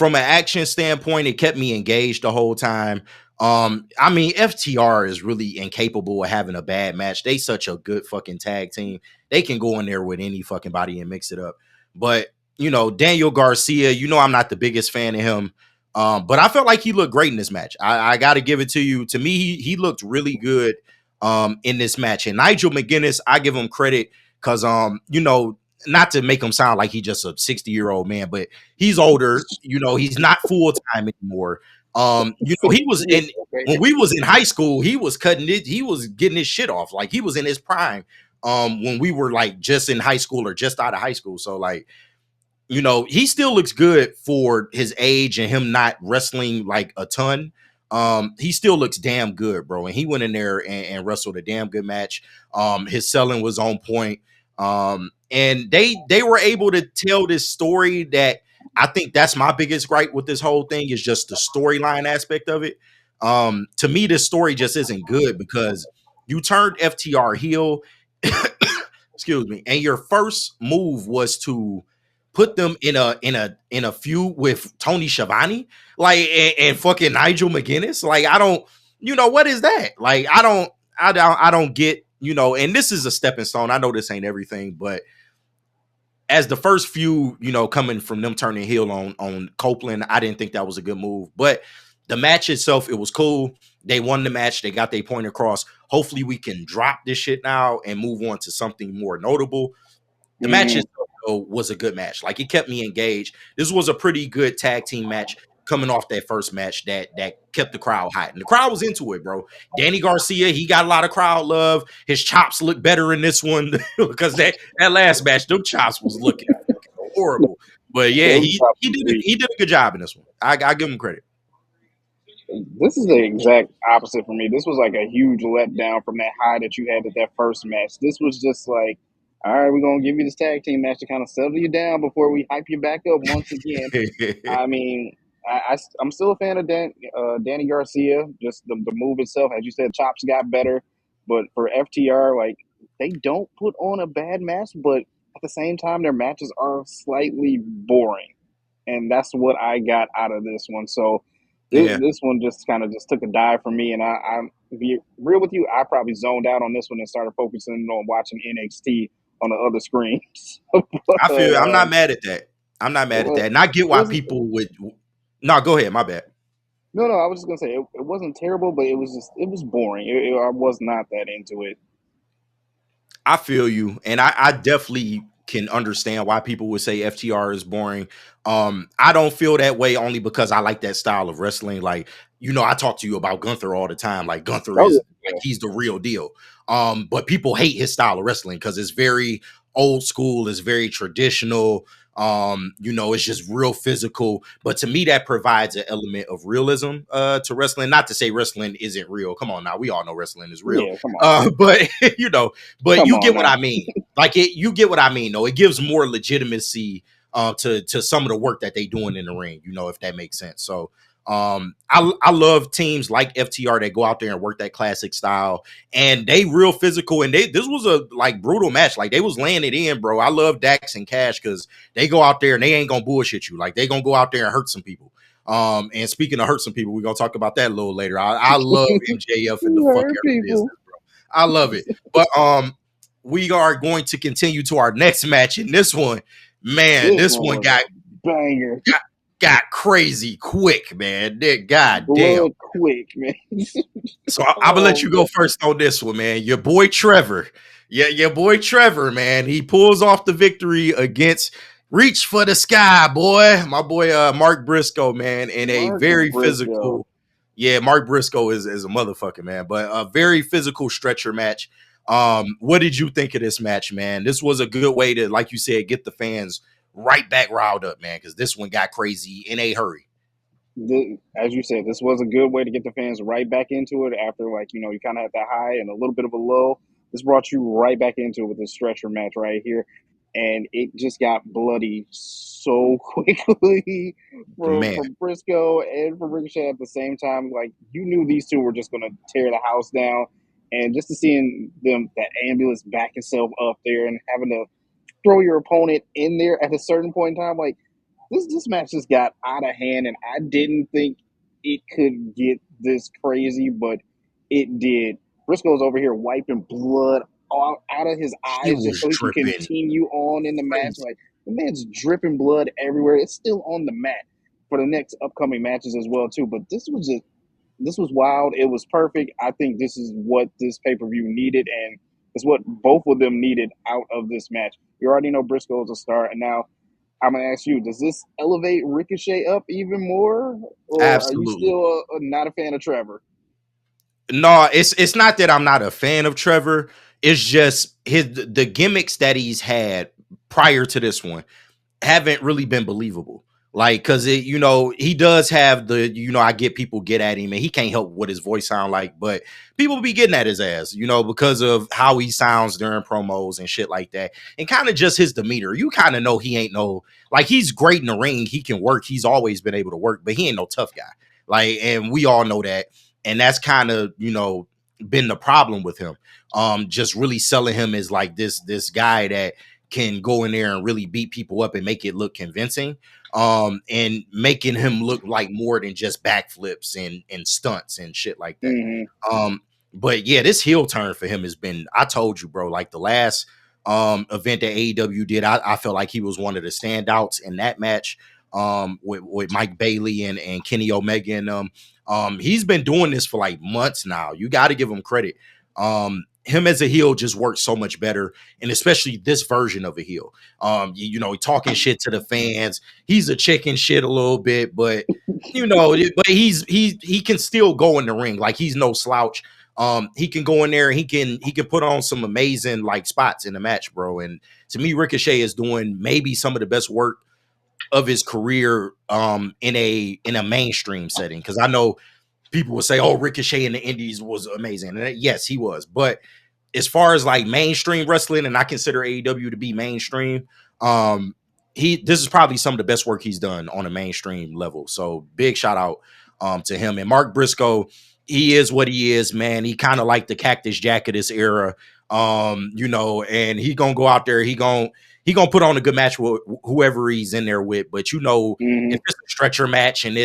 an action standpoint, it kept me engaged the whole time. I mean, FTR is really incapable of having a bad match. They such a good fucking tag team. They can go in there with any fucking body and mix it up. But Daniel Garcia, I'm not the biggest fan of him. But I felt like he looked great in this match. I got to give it to you. To me, he looked really good in this match. And Nigel McGuinness, I give him credit because not to make him sound like he's just a 60-year-old man, but he's older. He's not full time anymore. He was in when we was in high school. He was cutting it. He was getting his shit off. Like he was in his prime. When we were like just in high school or just out of high school. So like, he still looks good for his age and him not wrestling like a ton. He still looks damn good, bro. And he went in there and wrestled a damn good match. His selling was on point. And they were able to tell this story that I think that's my biggest gripe with this whole thing is just the storyline aspect of it. To me, this story just isn't good because you turned FTR heel, excuse me, and your first move was to put them in a feud with Tony Schiavone, like and fucking Nigel McGuinness. Like I don't, what is that? Like I don't get, and this is a stepping stone. I know this ain't everything, but as the first few, coming from them turning heel on Copeland, I didn't think that was a good move. But the match itself, it was cool. They won the match. They got their point across. Hopefully, we can drop this shit now and move on to something more notable. The match itself, though, was a good match. Like it kept me engaged. This was a pretty good tag team match coming off that first match that kept the crowd hot. And the crowd was into it, bro. Danny Garcia, he got a lot of crowd love. His chops look better in this one because that last match, them chops was looking horrible. But yeah, he did a good job in this one. I give him credit. This is the exact opposite for me. This was like a huge letdown from that high that you had at that first match. This was just like, all right, we're gonna give you this tag team match to kind of settle you down before we hype you back up once again. I mean, I'm still a fan of Danny Garcia. Just the move itself, as you said, chops got better. But for FTR, like they don't put on a bad match, but at the same time, their matches are slightly boring, and that's what I got out of this one. So Yeah. this one just kind of just took a dive for me, and I'm to be real with you, I probably zoned out on this one and started focusing on watching NXT on the other screens. I but feel I'm not mad at that. I'm not mad at that. And I get it why was people would no, go ahead. My bad. no, I was just gonna say it wasn't terrible, but it was boring. I was not that into it. I feel you, and I definitely can understand why people would say FTR is boring. I don't feel that way only because I like that style of wrestling. Like, I talk to you about Gunther all the time. Like Gunther Oh is yeah, like he's the real deal. But people hate his style of wrestling because it's very old school, it's very traditional. It's just real physical. But to me, that provides an element of realism to wrestling. Not to say wrestling isn't real. Come on now, we all know wrestling is real. Yeah, come on. But but Come you on get what now. I mean. You get what I mean, though. It gives more legitimacy to some of the work that they doing in the ring, if that makes sense. So I love teams like FTR that go out there and work that classic style, and they real physical, and this was a like brutal match. Like they was laying it in, bro. I love Dax and Cash because they go out there and they ain't gonna bullshit you. Like they gonna go out there and hurt some people. And speaking of hurt some people, we're gonna talk about that a little later. I love MJF and the You fuck hurt out of business, people. bro. I love it. But we are going to continue to our next match. And this one, man, This this one one was got a banger. crazy quick, man. God damn. Blood quick, man. So I'm gonna let Oh you go man. first on this one, man. Your boy Trevor. Yeah, your boy Trevor, man. He pulls off the victory against Reach for the Sky, boy. My boy Mark Briscoe, man, in a Mark very Briscoe. physical. Yeah, Mark Briscoe is a motherfucker, man. But a very physical stretcher match. What did you think of this match, man? This was a good way to, like you said, get the fans right back riled up, man, because this one got crazy in a hurry. As you said, this was a good way to get the fans right back into it after, like, you kind of had that high and a little bit of a low. This brought you right back into it with this stretcher match right here. And it just got bloody so quickly Man, from Briscoe and from Ricochet at the same time. Like, you knew these two were just going to tear the house down. And just to seeing them, that ambulance back itself up there and having to throw your opponent in there at a certain point in time, like, this match just got out of hand, and I didn't think it could get this crazy, but it did. Briscoe's over here wiping blood out of his he eyes just was so he can dripping continue on in the match. crazy. Like, the man's dripping blood everywhere. It's still on the mat for the next upcoming matches as well too. But this was wild. It was perfect. I think this is what this pay-per-view needed, and it's what both of them needed out of this match. You already know Briscoe's a star, and now I'm gonna ask you: does this elevate Ricochet up even more, or are you Absolutely. still not a fan of Trevor? No, it's not that I'm not a fan of Trevor. It's just the gimmicks that he's had prior to this one haven't really been believable. Like, cause he does have I get people get at him and he can't help what his voice sound like, but people be getting at his ass, because of how he sounds during promos and shit like that. And kind of just his demeanor. You kind of know he ain't like he's great in the ring. He can work. He's always been able to work, but he ain't no tough guy. Like, and we all know that. And that's kind of, been the problem with him. Just really selling him as like this guy that can go in there and really beat people up and make it look convincing, and making him look like more than just backflips and stunts and shit like that. Mm-hmm. But yeah, this heel turn for him has been, I told you, bro, like the last event that AEW did, I felt like he was one of the standouts in that match, with Mike Bailey and Kenny Omega and he's been doing this for like months now. You got to give him credit. Him as a heel just works so much better, and especially this version of a heel. He talking shit to the fans. He's a chicken shit a little bit, but but he can still go in the ring. Like, he's no slouch. He can go in there and he can put on some amazing like spots in the match, bro. And to me, Ricochet is doing maybe some of the best work of his career in a mainstream setting, because I know people will say, oh, Ricochet in the Indies was amazing, and yes, he was. But as far as like mainstream wrestling, and I consider AEW to be mainstream, this is probably some of the best work he's done on a mainstream level. So big shout out to him. And Mark Briscoe, he is what he is, man. He kind of like the Cactus Jack of this era. And he gonna go out there, he gonna put on a good match with whoever he's in there with. But Mm-hmm. if it's a stretcher match and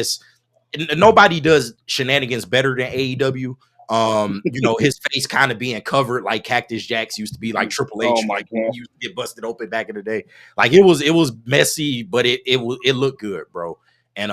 nobody does shenanigans better than AEW. His face kind of being covered like Cactus Jacks used to be, like Triple Oh H, my like when god. he used to get busted open back in the day. Like, it was messy, but it looked good, bro. And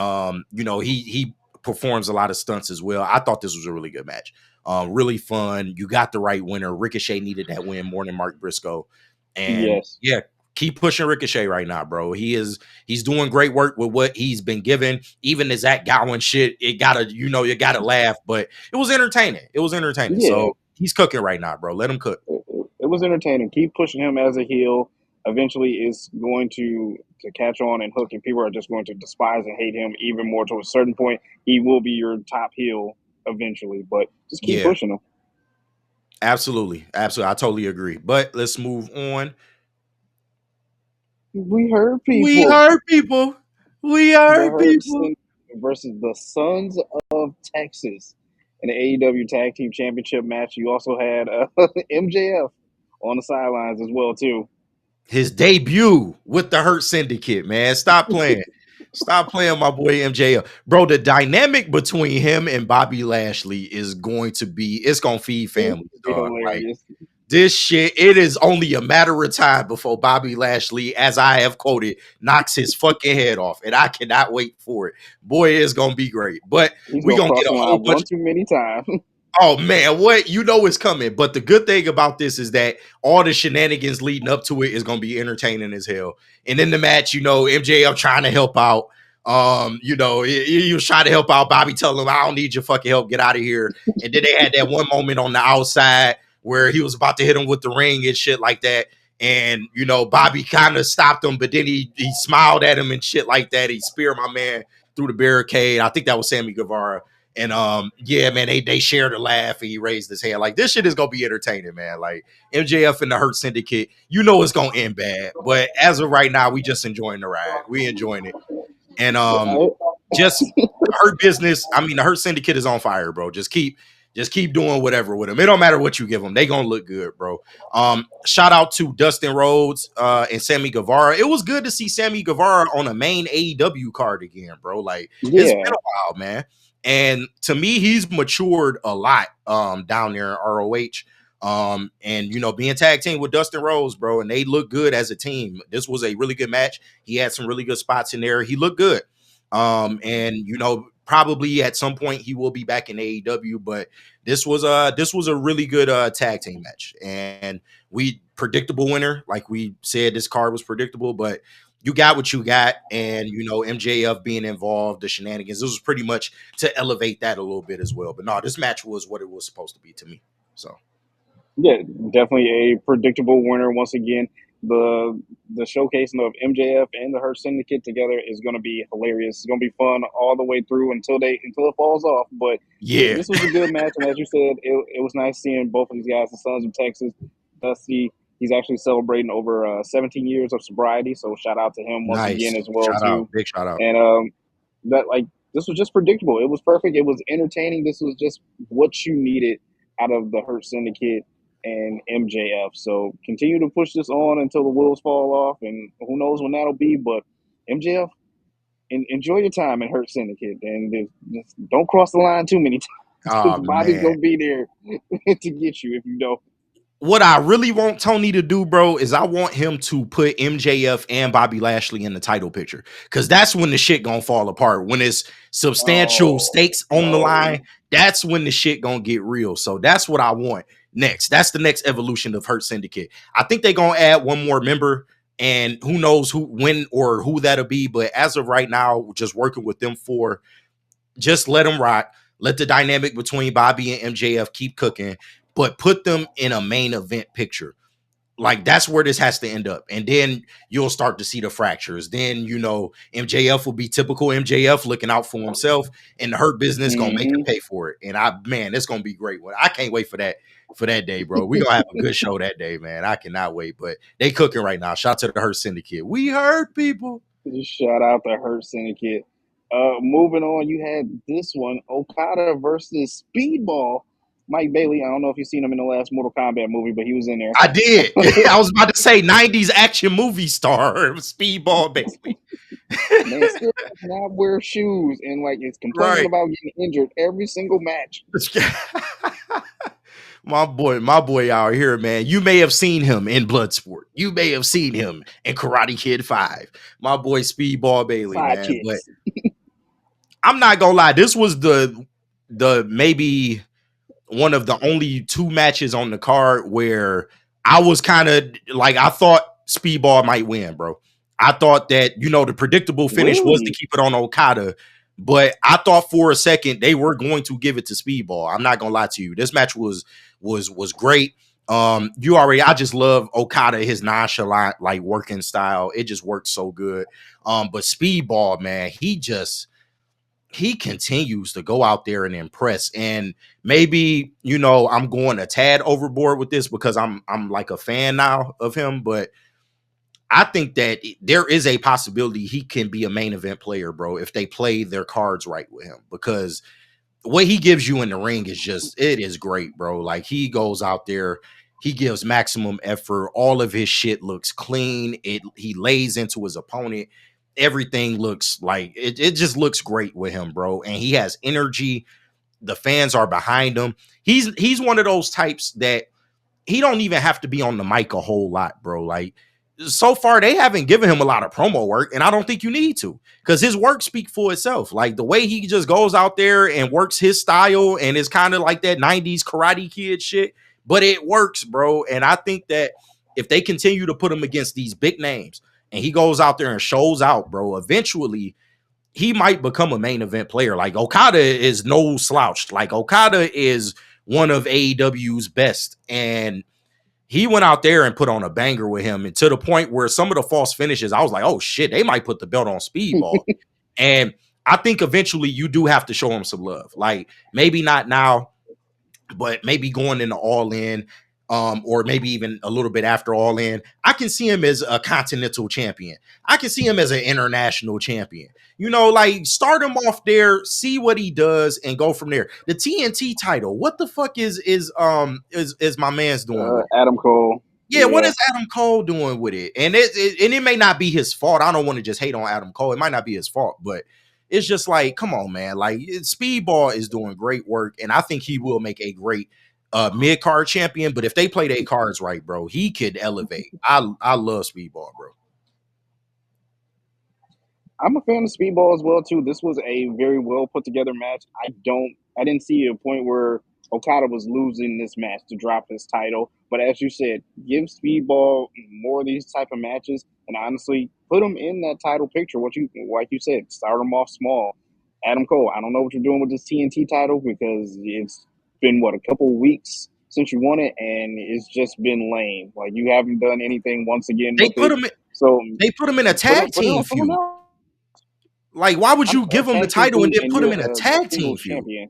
he performs a lot of stunts as well. I thought this was a really good match. Really fun. You got the right winner. Ricochet needed that win more than Mark Briscoe. And Yes. yeah, keep pushing Ricochet right now, bro. He's doing great work with what he's been given. Even the Zach Gowen shit, you gotta laugh, but it was entertaining. It was entertaining. Yeah. So he's cooking right now, bro. Let him cook. It was entertaining. Keep pushing him as a heel. eventually is going to catch on and hook, and people are just going to despise and hate him even more. To a certain point, he will be your top heel eventually. But just keep Yeah, pushing him. absolutely. Absolutely. I totally agree. But let's move on. We heard We people. are people. We The are Hurt people. Syndicate versus the Sons of Texas in the AEW Tag Team Championship match. You also had MJF on the sidelines as well too. His debut with the Hurt Syndicate, man. Stop playing. Stop playing my boy MJF. Bro, the dynamic between him and Bobby Lashley is going to be, it's going to feed It's families, be dog. Like, hilarious. this shit, it is only a matter of time before Bobby Lashley, as I have quoted, knocks his fucking head off. And I cannot wait for it. Boy, it's going to be great. But He's we gonna going to cross get the a whole line bunch. one too many times. Oh man, what you know is coming. But the good thing about this is that all the shenanigans leading up to it is going to be entertaining as hell. And in the match, MJF trying to help out. He was trying to help out Bobby, telling him, "I don't need your fucking help. Get out of here." And then they had that one moment on the outside where he was about to hit him with the ring and shit like that. And Bobby kind of stopped him, but then he smiled at him and shit like that. He speared my man through the barricade. I think that was Sammy Guevara. And yeah, man, they shared a laugh and he raised his hand. Like, this shit is gonna be entertaining, man. Like, MJF and the Hurt Syndicate, it's gonna end bad. But as of right now, we just enjoying the ride. We enjoying it. And just the Hurt business. I mean, the Hurt Syndicate is on fire, bro. Just keep doing whatever with them. It don't matter what you give them, they gonna look good, bro. Shout out to Dustin Rhodes and Sammy Guevara. It was good to see Sammy Guevara on a main AEW card again, bro. Like, it's been Yeah, a while, man. And to me, he's matured a lot down there in ROH. And being tag team with Dustin Rhodes, bro, and they look good as a team. This was a really good match. He had some really good spots in there. He looked good. And probably at some point he will be back in AEW, but this was a really good tag team match. And we predictable winner. Like we said, this card was predictable, but you got what you got. And MJF being involved, the shenanigans, this was pretty much to elevate that a little bit as well. But no, this match was what it was supposed to be to me. So yeah, definitely a predictable winner once again. The showcasing of MJF and the Hurt Syndicate together is going to be hilarious. It's going to be fun all the way through until it falls off. But yeah, this was a good match, and as you said, it was nice seeing both of these guys, the Sons of Texas. Dusty, he's actually celebrating over 17 years of sobriety, so shout out to him once nice. again as well Shout out, too. big shout out. And that like this was just predictable. It was perfect. It was entertaining. This was just what you needed out of the Hurt Syndicate and MJF. So continue to push this on until the wheels fall off, and who knows when that'll be. But MJF, enjoy your time in Hurt Syndicate, and just don't cross the line too many times because Oh Bobby's man. gonna be there to get you if you don't. What I really want Tony to do, bro, is I want him to put MJF and Bobby Lashley in the title picture. Cause that's when the shit gonna fall apart. When it's substantial Oh stakes on the no. line, that's when the shit gonna get real. So that's what I want next. That's the next evolution of Hurt Syndicate. I think they're gonna add one more member, and who knows when or who that'll be. But as of right now, just working with them four, just let them rock. Let the dynamic between Bobby and MJF keep cooking, but put them in a main event picture. Like, that's where this has to end up. And then you'll start to see the fractures. Then, MJF will be typical MJF looking out for himself, and the Hurt business gonna make him Mm-hmm. pay for it. And man, it's gonna be great. I can't wait for that day, bro. We're gonna have a good show that day, man. I cannot wait. But they cooking right now. Shout out to the Hurt Syndicate. We hurt people. Just shout out the Hurt Syndicate. Moving on, you had this one, Okada versus Speedball. Mike Bailey. I don't know if you've seen him in the last Mortal Kombat movie, but he was in there. I did. I was about to say 90s action movie star Speedball Bailey. Man still does not wear shoes and like is complaining Right. about getting injured every single match. my boy out here, man. You may have seen him in Bloodsport. You may have seen him in Karate Kid 5. My boy Speedball Bailey, man. But Sidekicks. I'm not gonna lie, this was the maybe one of the only two matches on the card where I was kind of like, I thought Speedball might win, bro. I thought that, the predictable finish was to Really? keep it on Okada, but I thought for a second they were going to give it to Speedball. I'm not gonna lie to you. This match was great. You already, I just love Okada, his nonchalant like working style. It just works so good. But Speedball, man, he continues to go out there and impress. And maybe, I'm going a tad overboard with this because I'm like a fan now of him, but I think that there is a possibility he can be a main event player, bro, if they play their cards right with him, because what he gives you in the ring is just, it is great, bro. Like, he goes out there, he gives maximum effort. All of his shit looks clean. He lays into his opponent. Everything looks like it just looks great with him, bro. And he has energy. The fans are behind him. He's one of those types that he don't even have to be on the mic a whole lot, bro. Like, so far they haven't given him a lot of promo work, and I don't think you need to, because his work speaks for itself. Like, the way he just goes out there and works his style, and it's kind of like that 90s Karate Kid shit, but it works, bro. And I think that if they continue to put him against these big names and he goes out there and shows out, bro, eventually he might become a main event player. Like, Okada is no slouch. Like, Okada is one of AEW's best, and he went out there and put on a banger with him, and to the point where some of the false finishes, I was like, oh shit, they might put the belt on Speedball. And I think eventually you do have to show him some love. Like, maybe not now, but maybe going into All In, or maybe even a little bit after All In. I can see him as a continental champion. I can see him as an international champion. Like, start him off there, see what he does, and go from there. The TNT title, what the fuck is my man's doing with it? Adam Cole. Yeah, what is Adam Cole doing with it? And it may not be his fault. I don't want to just hate on Adam Cole. It might not be his fault, but it's just like, come on, man. Like, Speedball is doing great work, and I think he will make a great mid card champion. But if they play their cards right, bro, he could elevate. I love Speedball, bro. I'm a fan of Speedball as well too. This was a very well put together match. I didn't see a point where Okada was losing this match to drop his title. But as you said, give Speedball more of these type of matches, and honestly, put him in that title picture. Like you said, start him off small. Adam Cole, I don't know what you're doing with this TNT title, because it's been a couple weeks since you won it, and it's just been lame. Like, you haven't done anything once again They with put it. him. So They put him in a tag put it team on someone feud. else. Like, why would you A give him the tag team title and feud, then and put him you're in a a tag team singles feud? champion.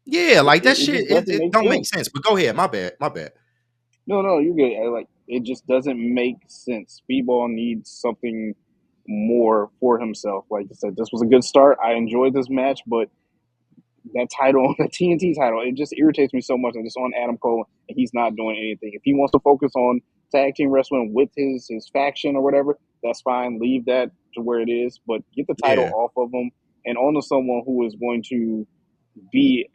Yeah, like that It shit. just It, doesn't it make don't make sense. sense. But go ahead. My bad. My bad. No, you're good. Like, it just doesn't make sense. Speedball needs something more for himself. Like I said, this was a good start. I enjoyed this match, but that title, the TNT title, it just irritates me so much. And just on Adam Cole, and he's not doing anything. If he wants to focus on tag team wrestling with his faction or whatever, that's fine. Leave that to where it is, but get the title Yeah. off of him and onto someone who is going to be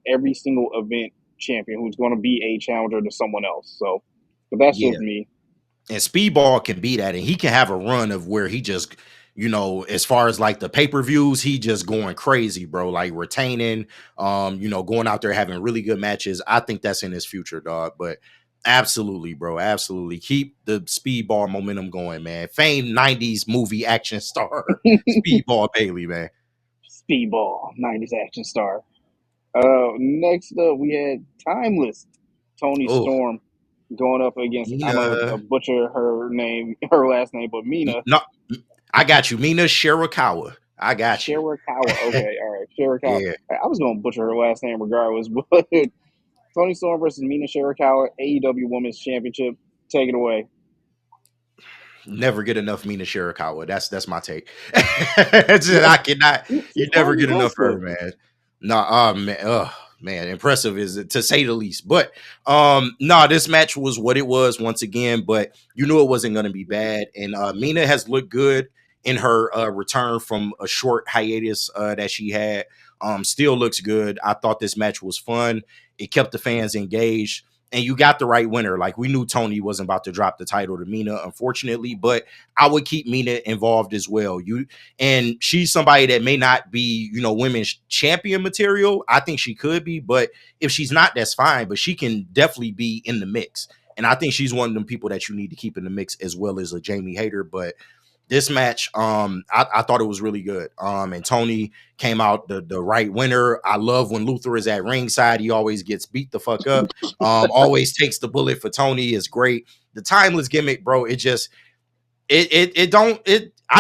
every single event champion, who's going to be a challenger to someone else. So, but that's Yeah. just me. And Speedball can be that, and he can have a run of where he just, as far as like the pay-per-views, he just going crazy, bro. Like, retaining, going out there having really good matches. I think that's in his future, dog. But absolutely, bro, absolutely keep the Speedball momentum going, man. Famed 90s movie action star Speedball Bailey, man. Speedball, 90s action star. Next up, we had Timeless Tony Oh, Storm going up against, I'm Mina. a butcher her last name, but Mina No, I got you. Mina Shirakawa. I got you. Shirakawa. Okay, all right, Shirakawa. Yeah. I was going to butcher her last name regardless, but Tony Storm versus Mina Shirakawa, AEW Women's Championship. Take it away. Never get enough Mina Shirakawa. That's my take. I cannot. You She's never very get enough of her, impressive. man. No, man, man, impressive is to say the least. But no, this match was what it was once again. But you knew it wasn't going to be bad. And Mina has looked good in her return from a short hiatus that she had. Still looks good. I thought this match was fun. It kept the fans engaged. And you got the right winner. Like, we knew Tony wasn't about to drop the title to Mina, unfortunately, but I would keep Mina involved as well. And she's somebody that may not be, women's champion material. I think she could be, but if she's not, that's fine. But she can definitely be in the mix. And I think she's one of them people that you need to keep in the mix, as well as a Jamie Hayter. But this match, I thought it was really good. And Tony came out the right winner. I love when Luther is at ringside. He always gets beat the fuck up. Always takes the bullet for Tony. Is great. The timeless gimmick, bro. It just I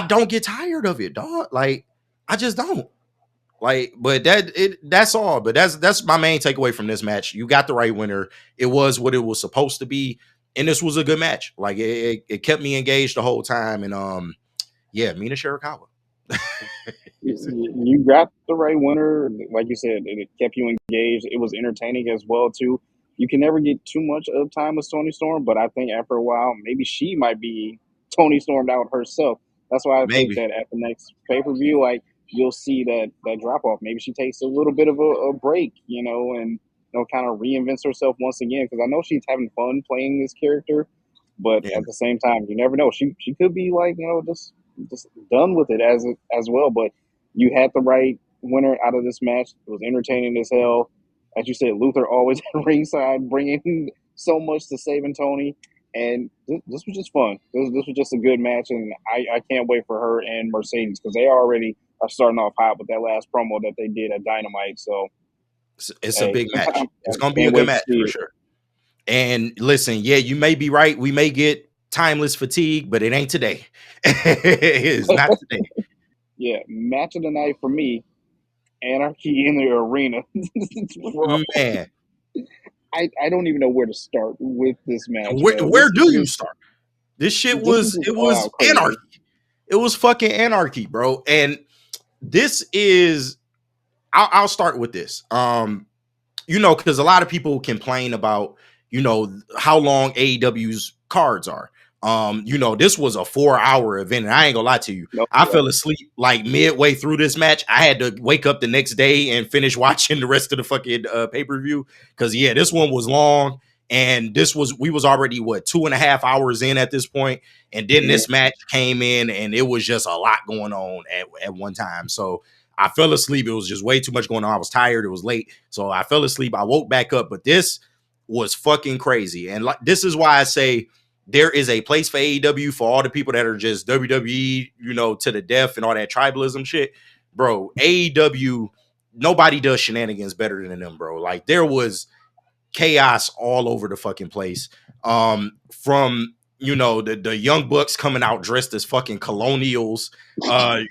don't get tired of it, dog. Like I just don't. Like, but that's all. But that's my main takeaway from this match. You got the right winner. It was what it was supposed to be, and this was a good match. Like it kept me engaged the whole time. And yeah, Mina Shirakawa. You got the right winner. Like you said, it kept you engaged. It was entertaining as well too. You can never get too much of time with Tony Storm, but I think after a while, maybe she might be Tony Stormed out herself. That's why I think Maybe. that at the next pay per view, like you'll see that drop off. Maybe she takes a little bit of a break, and kind of reinvents herself once again. Because I know she's having fun playing this character, but Yeah. at the same time, you never know. She could be like just done with it as well. But you had the right winner out of this match. It was entertaining as hell. As you said, Luther always at ringside, bringing so much to saving Tony. And this was just fun. This was just a good match, and I can't wait for her and Mercedes because they already are starting off hot with that last promo that they did at Dynamite. So, It's a hey, big match. It's I gonna be a can't good wait to match see for it. sure. And listen, yeah, you may be right. We may get timeless fatigue, but it ain't today. It's not today. Yeah, match of the night for me, Anarchy in the Arena. Bro, Man, I don't even know where to start with this match, man. where do you start? This shit This was was just it all was out crazy. anarchy. It was fucking anarchy, bro. And this is I'll start with this. Because a lot of people complain about, how long AEW's cards are. This was a 4-hour event, and I ain't gonna lie to you. No, I yeah, fell asleep like midway through this match. I had to wake up the next day and finish watching the rest of the fucking pay-per-view. Cause yeah, this one was long, and we was already 2.5 hours in at this point, and then mhm. this match came in, and it was just a lot going on at one time. So I fell asleep. It was just way too much going on. I was tired. It was late. So I fell asleep. I woke back up, but this was fucking crazy. And this is why I say there is a place for AEW for all the people that are just WWE, to the death and all that tribalism shit. Bro, AEW, nobody does shenanigans better than them, bro. Like there was chaos all over the fucking place. From the young bucks coming out dressed as fucking colonials, putting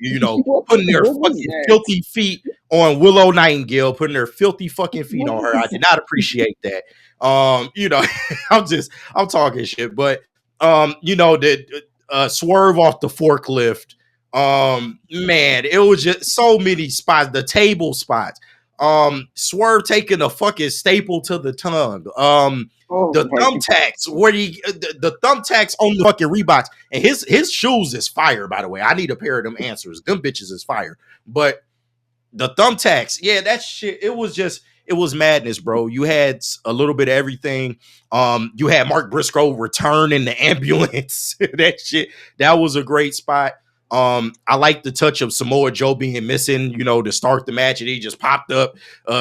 their What was fucking that? filthy feet on Willow Nightingale, putting their filthy fucking feet on her. I did not appreciate that. I'm talking shit, but the swerve off the forklift. Man, it was just so many spots, the table spots. Swerve taking a fucking staple to the tongue. Oh The my! thumbtacks where the thumbtacks on the fucking Reeboks, and his shoes is fire, by the way. I need a pair of them answers. Them bitches is fire. But the thumbtacks, yeah, that shit, it was madness, bro. You had a little bit of everything. You had Mark Briscoe return in the ambulance. That shit, that was a great spot. I like the touch of Samoa Joe being missing, to start the match, and he just popped up,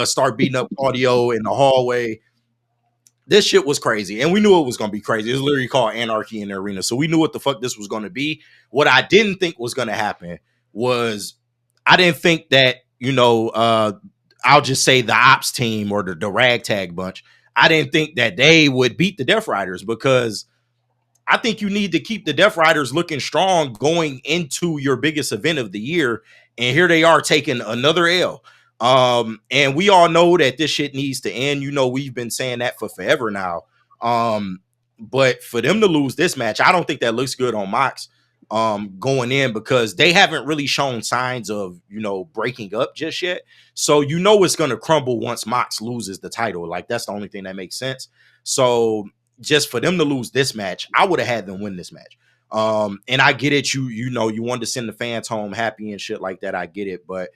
start beating up Claudio in the hallway. This shit was crazy, and we knew it was going to be crazy. It was literally called Anarchy in the Arena, so we knew what the fuck this was going to be. What I didn't think was going to happen was I didn't think that I'll just say the ops team or the ragtag bunch. I didn't think that they would beat the Death Riders because I think you need to keep the Death Riders looking strong going into your biggest event of the year. And here they are taking another L. And we all know that this shit needs to end. We've been saying that for forever now. But for them to lose this match, I don't think that looks good on Mox going in because they haven't really shown signs of, breaking up just yet. So it's gonna crumble once Mox loses the title. Like that's the only thing that makes sense. So just for them to lose this match, I would have had them win this match. And I get it, you wanted to send the fans home happy and shit like that. I get it, but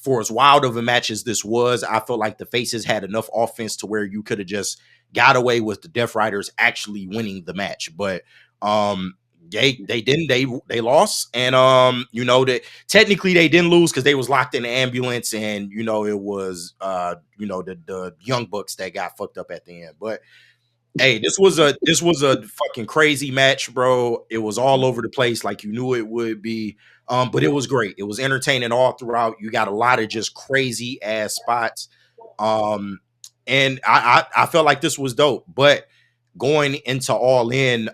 for as wild of a match as this was, I felt like the faces had enough offense to where you could have just got away with the Death Riders actually winning the match. But they didn't. They lost, and that technically they didn't lose because they was locked in the ambulance, and it was the young bucks that got fucked up at the end. But Hey, this was a fucking crazy match, bro. It was all over the place, like you knew it would be. But it was great. It was entertaining all throughout. You got a lot of just crazy ass spots. Um, and I felt like this was dope. But going into All In,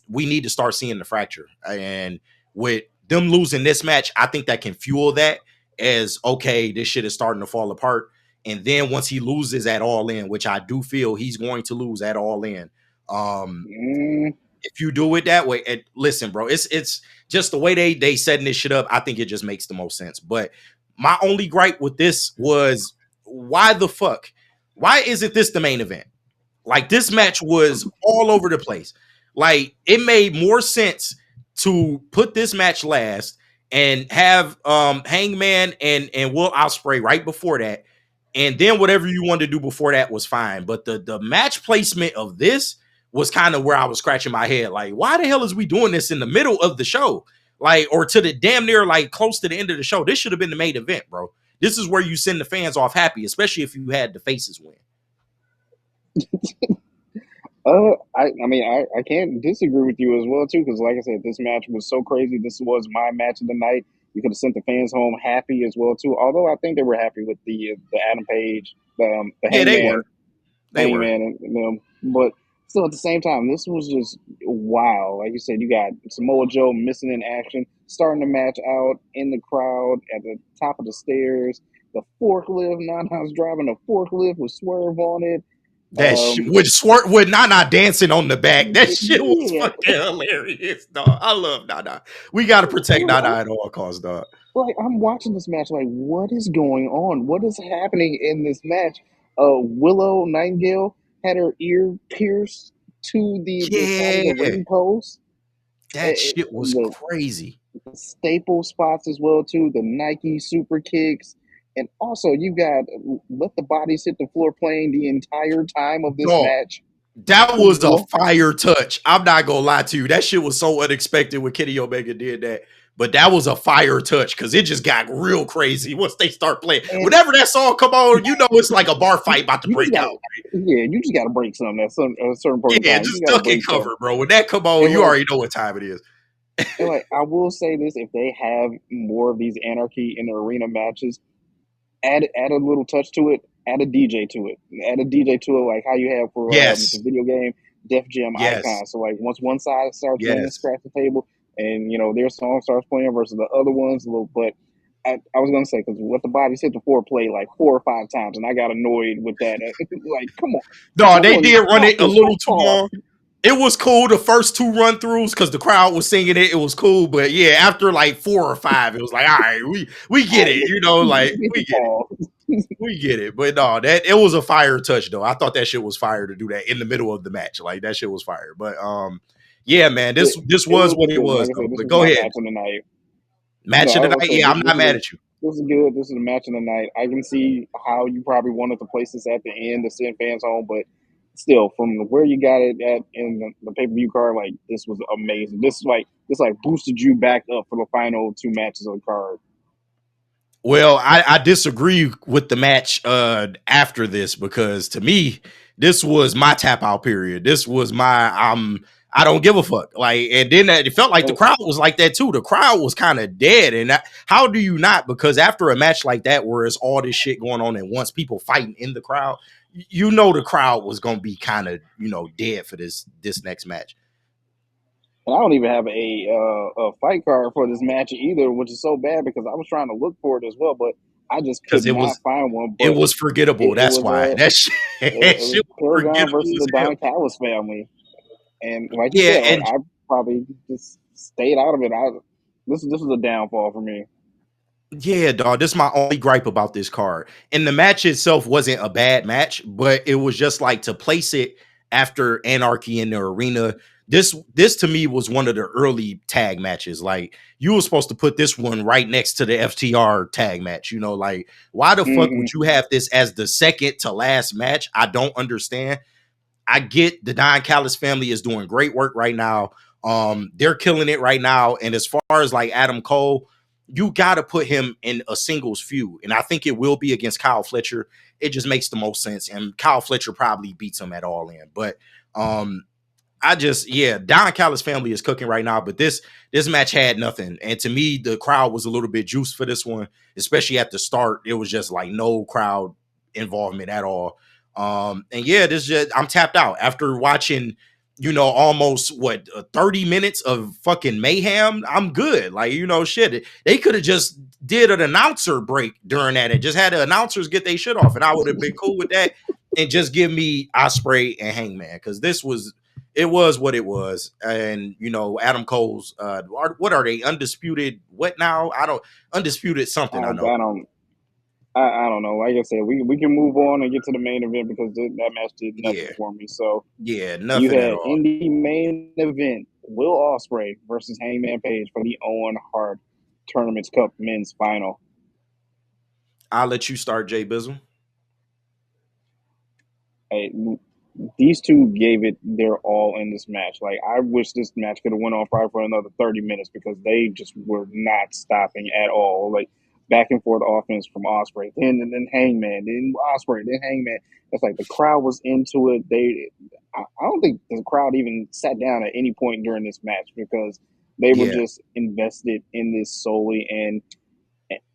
we need to start seeing the fracture. And with them losing this match, I think that can fuel that as okay, this shit is starting to fall apart. And then once he loses at All In, which I do feel he's going to lose at All In, um, Mm, if you do it that way, and listen, bro, it's just the way they setting this shit up. I think it just makes the most sense. But my only gripe with this was why the fuck? Why isn't this the main event? Like this match was all over the place. Like it made more sense to put this match last and have Hangman and Will Ospreay right before that, and then whatever you wanted to do before that was fine. But the match placement of this was kind of where I was scratching my head. Like, why the hell is we doing this in the middle of the show? Like, or to the damn near like close to the end of the show. This should have been the main event, bro. This is where you send the fans off happy, especially if you had the faces win. I mean, I can't disagree with you as well too, because like I said, this match was so crazy. This was my match of the night. You could have sent the fans home happy as well too. Although I think they were happy with the Adam Page, the Yeah, they were. Hangman, They were. and them. But still, at the same time, this was just wow. Like you said, you got Samoa Joe missing in action, starting the match out in the crowd at the top of the stairs. The forklift, Nana's driving a forklift with Swerve on it. That shit with Nana dancing on the back. That shit was Yeah, fucking hilarious, dog. I love Nana. We gotta protect like, Nana at all costs, dog. I'm watching this match, like, what is going on? What is happening in this match? Willow Nightingale had her ear pierced to the side of the Yeah, ring post. that shit was The crazy. staple spots as well too, the Nike super kicks, and also you got let the bodies hit the floor playing the entire time of this Dog, match. that was a What? fire touch. I'm not gonna lie to you. That shit was so unexpected when Kenny Omega did that. But that was a fire touch because it just got real crazy once they start playing. And Whenever that song come on, you know it's like a bar fight about to you just break got out. to, yeah, you just got to break something at a certain point in Yeah, time. You just just got to duck and break something. cover, bro. When that come on, And you like, already know what time it is. I will say this: if they have more of these anarchy in the arena matches, add a little touch to it. Add a DJ to it. Add a DJ to it, like how you have for the Yes. video game Def Jam Yes. Icon. So like once one side starts winning, Yes. scratch the table, and their song starts playing versus the other ones. A little, but I was gonna say because what the bodies hit the floor play like 4 or 5 times, and I got annoyed with that. Like, come on, No, they someone did run stop it a this so little too far. long. It was cool the first two run throughs because the crowd was singing it. It was cool, but yeah, after like 4 or 5, it was like, all right, we All get right, it, like hit we the get it, pause. we get it. But no, that it was a fire touch though. I thought that shit was fire to do that in the middle of the match. Like that shit was fire. But yeah, man, it, this it was was what it good. was Like I though. said, this But was go my ahead, match of the night. No, match of I the was night. gonna say Yeah, I'm this not is mad at you this is good. This is a match of the night. I can see how you probably wanted to place this at the end to send fans home, but still, from where you got it at in the pay per view card, like this was amazing. This boosted you back up for the final 2 matches of the card. Well, I disagree with the match after this because to me, this was my tap out period. This was my I don't give a fuck. Like, and then it felt like the And, crowd was like that too. The crowd was kind of dead. And how do you not? Because after a match like that, where it's all this shit going on and once people fighting in the crowd, you know the crowd was gonna be kind of dead for this next match. and I don't even have a fight card for this match either, which is so bad because I was trying to look for it as well, but I just could Because not find one. it But was forgettable. it That's was why that it shit was was Paragon forgettable versus as the hell. Don Callis family. And like you Yeah, said, like and I probably just stayed out of it. This was a downfall for me. yeah, dog. This is my only gripe about this card. And the match itself wasn't a bad match, but it was just like to place it after Anarchy in the arena. This to me was one of the early tag matches. Like you were supposed to put this one right next to the FTR tag match. Like why the fuck Hmm. would you have this as the second to last match? I don't understand. I get the Don Callis family is doing great work right now. They're killing it right now. And as far as like Adam Cole, you got to put him in a singles feud. And I think it will be against Kyle Fletcher. It just makes the most sense. And Kyle Fletcher probably beats him at All In. But I just, yeah, Don Callis family is cooking right now, but this match had nothing. And to me, the crowd was a little bit juiced for this one, especially at the start. It was just like no crowd involvement at all. And yeah, this just, I'm tapped out after watching, almost 30 minutes of fucking mayhem. I'm good. Like, shit. They could have just did an announcer break during that and just had the announcers get their shit off, and I would have been cool with that. And just give me Ospreay and Hangman, because this was, it was what it was. And Adam Cole's what are they, undisputed what now? I don't, undisputed something, I know. I don't know. Like I said, we can move on and get to the main event because that match did nothing Yeah, for me. So you nothing at had all. in the main event Will Ospreay versus Hangman Page for the Owen Hart Tournament's Cup Men's Final. I'll let you start, Jay Bizzle. Hey, these two gave it their all in this match. Like, I wish this match could have went on probably for another 30 minutes because they just were not stopping at all. Like, back and forth offense from Ospreay, then Hangman, then Ospreay, then Hangman. It's like the crowd was into it. I don't think the crowd even sat down at any point during this match because they were Yeah, just invested in this solely. And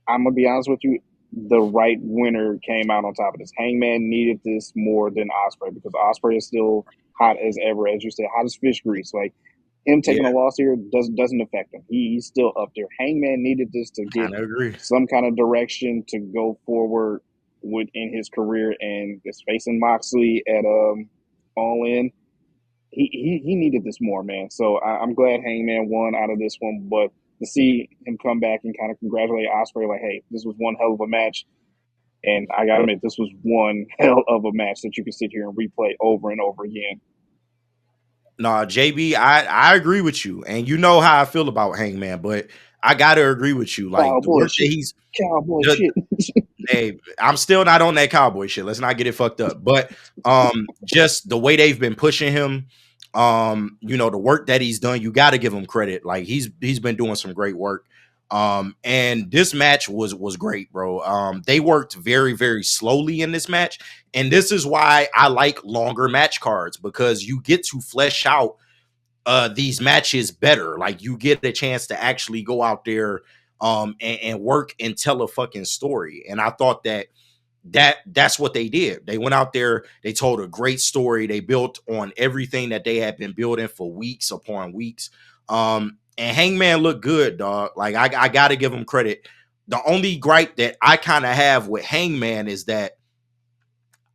I'm gonna be honest with you, the right winner came out on top of this. Hangman needed this more than Ospreay because Ospreay is still hot as ever, as you said, hot as fish grease. Like, him taking a yeah, loss here doesn't affect him. He's still up there. Hangman needed this to get kind of agree. some kind of direction to go forward with in his career, and is facing Moxley at All In. He needed this more, man. So I'm glad Hangman won out of this one, but to see him come back and kind of congratulate Ospreay, like, hey, this was one hell of a match, and I gotta admit, this was one hell of a match that you can sit here and replay over and over again. Nah, JB, I agree with you, and you know how I feel about Hangman, but I gotta agree with you. Like the Cowboy work that shit, he's, cowboy the, shit. hey, I'm still not on that cowboy shit. Let's not get it fucked up. But just the way they've been pushing him, the work that he's done, you got to give him credit. Like he's been doing some great work. And this match was great, bro. They worked very, very slowly in this match. And this is why I like longer match cards, because you get to flesh out these matches better. Like you get a chance to actually go out there and work and tell a fucking story. And I thought that's what they did. They went out there, they told a great story, they built on everything that they had been building for weeks upon weeks. And Hangman looked good, dog. Like I gotta give him credit. The only gripe that I kind of have with Hangman is that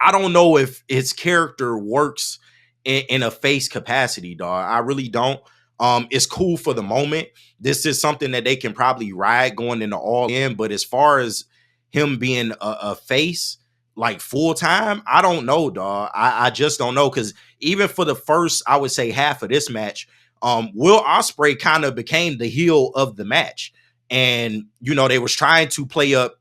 I don't know if his character works in a face capacity, dog. I really don't. It's cool for the moment. This is something that they can probably ride going into All In, but as far as him being a face like full time, I don't know, dog. I just don't know, because even for the first, I would say half of this match, Will Ospreay kind of became the heel of the match, and they was trying to play up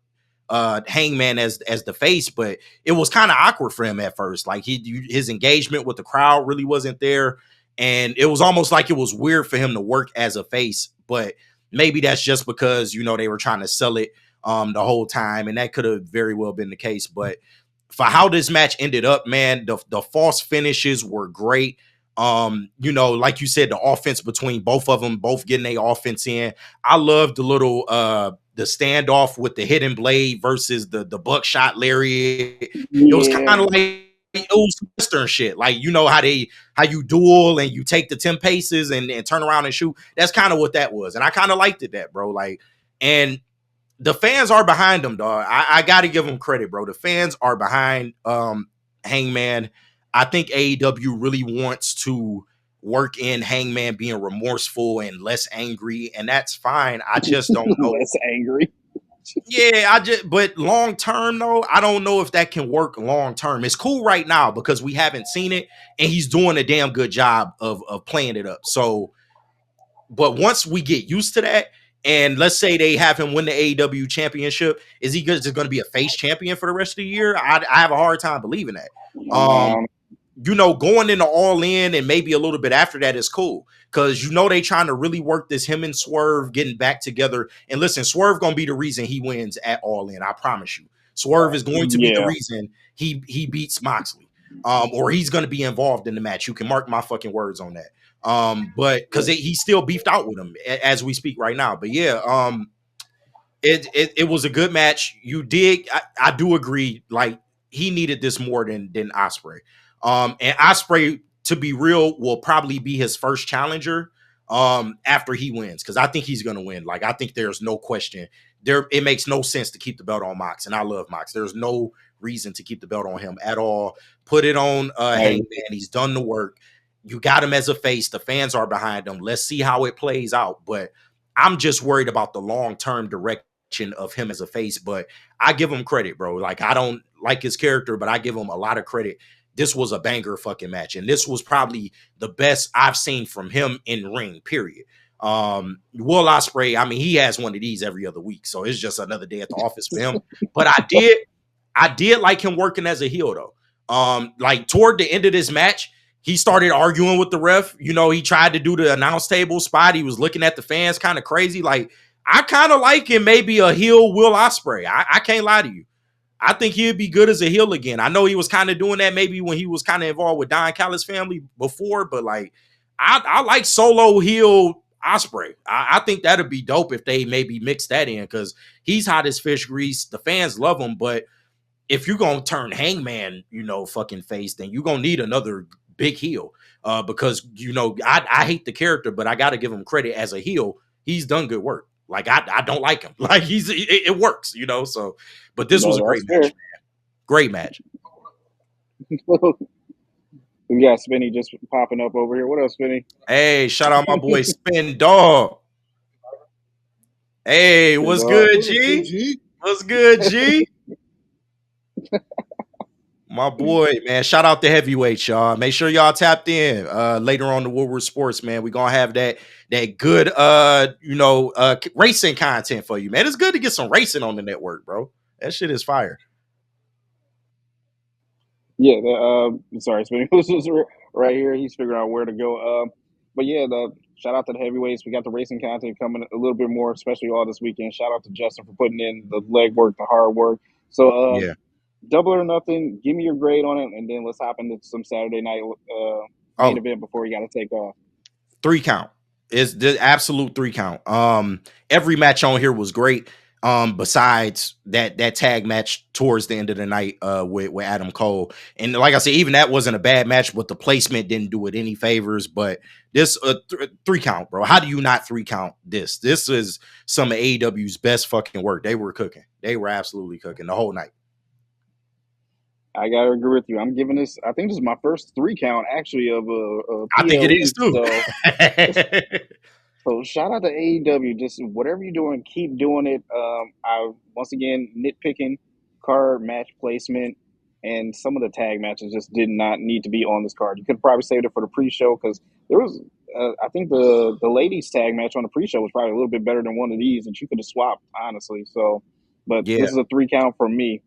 Hangman as the face, but it was kind of awkward for him at first. Like his engagement with the crowd really wasn't there, and it was almost like it was weird for him to work as a face. But maybe that's just because they were trying to sell it the whole time, and that could have very well been the case. But for how this match ended up, man, the false finishes were great. Like you said, the offense between both of them, both getting their offense in. I love the little the standoff with the hidden blade versus the buckshot lariat. It was kind Yeah, of like old Western shit. Like, how you duel and you take the 10 paces and turn around and shoot. That's kind of what that was. And I kind of liked it, bro. Like, and the fans are behind them, dog. I gotta give them credit, bro. The fans are behind Hangman. I think AEW really wants to work in Hangman being remorseful and less angry, and that's fine. I just don't know. less angry. Yeah, but long term though, I don't know if that can work long term. It's cool right now because we haven't seen it, and he's doing a damn good job of playing it up. So, but once we get used to that, and let's say they have him win the AEW championship, is he just going to be a face champion for the rest of the year? I have a hard time believing that. Um, Going into All In and maybe a little bit after that is cool, because they trying to really work this him and Swerve getting back together. And listen, Swerve gonna be the reason he wins at All In. I promise you, Swerve is going to be the Yeah, reason he beats Moxley. or he's going to be involved in the match. You can mark my fucking words on that. But because he's still beefed out with him as we speak right now. But yeah, it was a good match. You did, I do agree. Like he needed this more than Osprey. And Osprey, to be real, will probably be his first challenger after he wins, because I think he's gonna win. Like I think there's no question there. It makes no sense to keep the belt on Mox, and I love Mox. There's no reason to keep the belt on him at all. Put it on Hangman. He's done the work. You got him as a face. The fans are behind him. Let's see how it plays out. But I'm just worried about the long-term direction of him as a face. But I give him credit, bro. Like I don't like his character, but I give him a lot of credit. This was a banger fucking match, and this was probably the best I've seen from him in ring, period. Will Ospreay, I mean, he has one of these every other week, so it's just another day at the office for him. But I did like him working as a heel though. Like toward the end of this match, he started arguing with the ref. You know, he tried to do the announce table spot. He was looking at the fans kind of crazy. Like, I kind of like him, maybe a heel Will Ospreay. I can't lie to you. I think he'd be good as a heel again. I know he was kind of doing that maybe when he was kind of involved with Don Callis' family before, but like, I like solo heel Ospreay. I think that'd be dope if they maybe mix that in, because he's hot as fish grease. The fans love him, but if you're gonna turn Hangman, you know, fucking face, then you're gonna need another big heel. Because you know, I hate the character, but I gotta give him credit as a heel. He's done good work. Like I don't like him. Like it works, you know. So, but this was a great match, man. Great match. We got Spinny just popping up over here. What up, Spinny? Hey, shout out my boy Spin Dog. Hey, what's good, G? What's good, G? My boy, man. Shout out to heavyweights, y'all. Make sure y'all tapped in later on the Woodward Sports, man. We're gonna have that good racing content for you, man. It's good to get some racing on the network, bro. That shit is fire. Yeah, sorry, Spinny was just right here. He's figuring out where to go. But yeah, the shout out to the heavyweights. We got the racing content coming a little bit more, especially all this weekend. Shout out to Justin for putting in the leg work, the hard work. So Yeah. Double or Nothing. Give me your grade on it, and then let's hop into some Saturday night main event before you got to take off. 3 count. Is the absolute 3 count. Every match on here was great. Besides that tag match towards the end of the night with Adam Cole. And like I said, even that wasn't a bad match, but the placement didn't do it any favors. But this 3 count, bro. How do you not 3 count this? This is some of AEW's best fucking work. They were cooking. They were absolutely cooking the whole night. I gotta agree with you. I'm giving this. I think this is my first 3 count actually of a I think it is too. So shout out to AEW. Just whatever you're doing, keep doing it. I once again nitpicking card match placement, and some of the tag matches just did not need to be on this card. You could probably saved it for the pre-show, because there was. I think the ladies tag match on the pre-show was probably a little bit better than one of these, and you could have swapped honestly. So, but Yeah. this is a 3 count for me.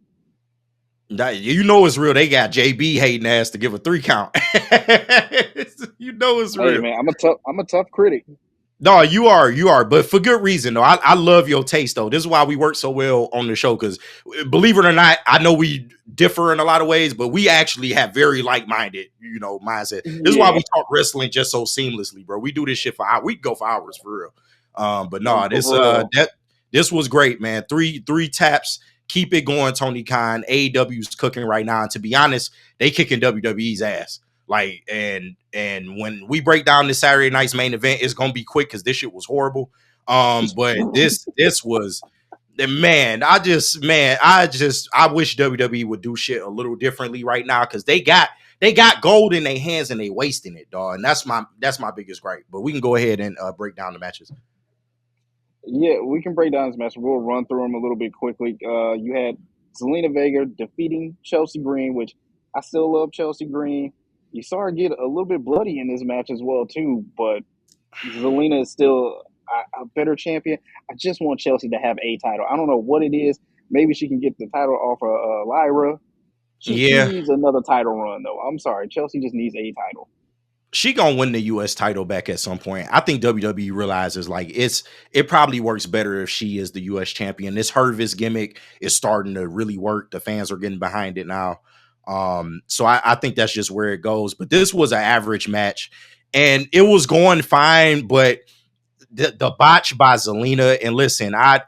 You know it's real. They got JB hating ass to give a 3 count. You know it's real. Hey man, I'm a tough critic. No, you are, but for good reason though. I love your taste though. This is why we work so well on the show, because believe it or not, I know we differ in a lot of ways, but we actually have very like-minded, mindset. This is why we talk wrestling just so seamlessly, bro. We do this shit for hours. We go for hours for real. But no, this was great, man. Three taps. Keep it going, Tony Khan. AEW's cooking right now. And to be honest, they kicking WWE's ass. Like, and when we break down this Saturday night's main event, it's gonna be quick because this shit was horrible. But this was man. I wish WWE would do shit a little differently right now, because they got gold in their hands and they wasting it, dog. And that's my biggest gripe. But we can go ahead and break down the matches. Yeah, we can break down this match. We'll run through them a little bit quickly. You had Zelina Vega defeating Chelsea Green, which I still love Chelsea Green. You saw her get a little bit bloody in this match as well, too, but Zelina is still a better champion. I just want Chelsea to have a title. I don't know what it is. Maybe she can get the title off of Lyra. She needs another title run, though. I'm sorry. Chelsea just needs a title. She gonna win the U.S. title back at some point. I think WWE realizes like it probably works better if she is the U.S. champion. This Hervis gimmick is starting to really work. The fans are getting behind it now. So I think that's just where it goes. But this was an average match, and it was going fine, but the botch by Zelina, and listen, I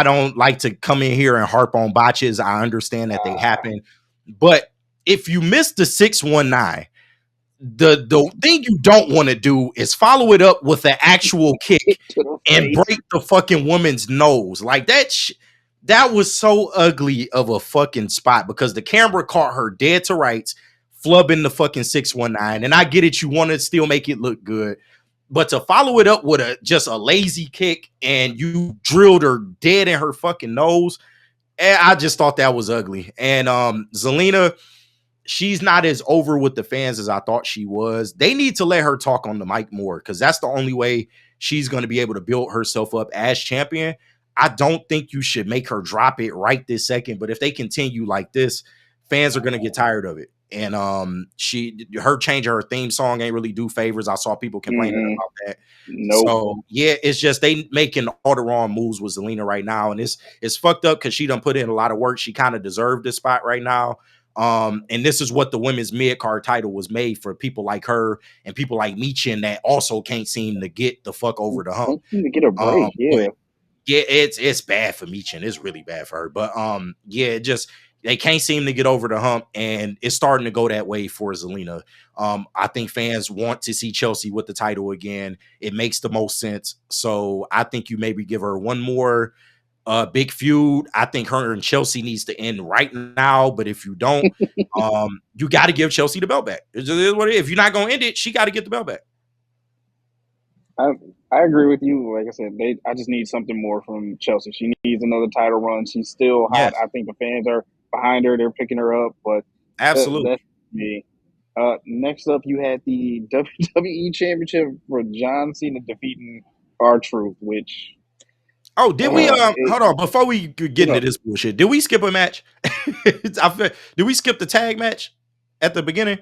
don't like to come in here and harp on botches. I understand that they happen, but if you miss the 619, the thing you don't want to do is follow it up with an actual kick to the and face. break the fucking woman's nose. Like that was so ugly of a fucking spot because the camera caught her dead to rights, flubbing the fucking 619. And I get it, you want to still make it look good. But to follow it up with just a lazy kick and you drilled her dead in her fucking nose, I just thought that was ugly. And Zelina, she's not as over with the fans as I thought she was. They need to let her talk on the mic more because that's the only way she's going to be able to build herself up as champion. I don't think you should make her drop it right this second, but if they continue like this, fans are going to get tired of it. And her changing her theme song ain't really do favors. I saw people complaining about that. Nope. So yeah, it's just they making all the wrong moves with Zelina right now, and it's fucked up because she done put in a lot of work. She kind of deserved this spot right now. And this is what the women's mid card title was made for, people like her and people like Michin that also can't seem to get the fuck over the hump. Can't seem to get a break. But Yeah. yeah, it's bad for Michin. It's really bad for her. But yeah, it just they can't seem to get over the hump, and it's starting to go that way for Zelina. I think fans want to see Chelsea with the title again. It makes the most sense. So I think you maybe give her one more big feud. I think her and Chelsea needs to end right now. But if you don't, you got to give Chelsea the belt back. It is what it is. If you're not going to end it, she got to get the belt back. I agree with you. Like I said, I just need something more from Chelsea. She needs another title run. She's still hot. Yes, I think the fans are behind her. They're picking her up, but absolutely. that's me. Next up, you had the WWE Championship for John Cena defeating R-Truth, which Oh, did we hold on before we get you into know, this bullshit? Did we skip a match? Did we skip the tag match at the beginning?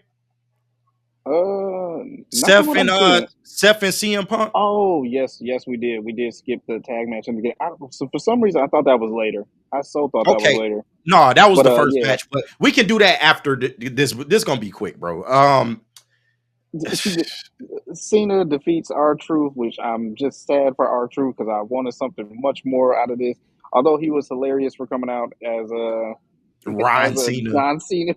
not from what I'm seeing. Seth and CM Punk. Oh yes, we did. We did skip the tag match in the beginning. So for some reason, I thought that was later. I so thought that was Okay, later. no, that was But the first yeah, match, but we can do that after this. This gonna be quick, bro. Cena defeats R-Truth, which I'm just sad for R-Truth because I wanted something much more out of this. Although he was hilarious for coming out as a Ron as a Cena John Cena.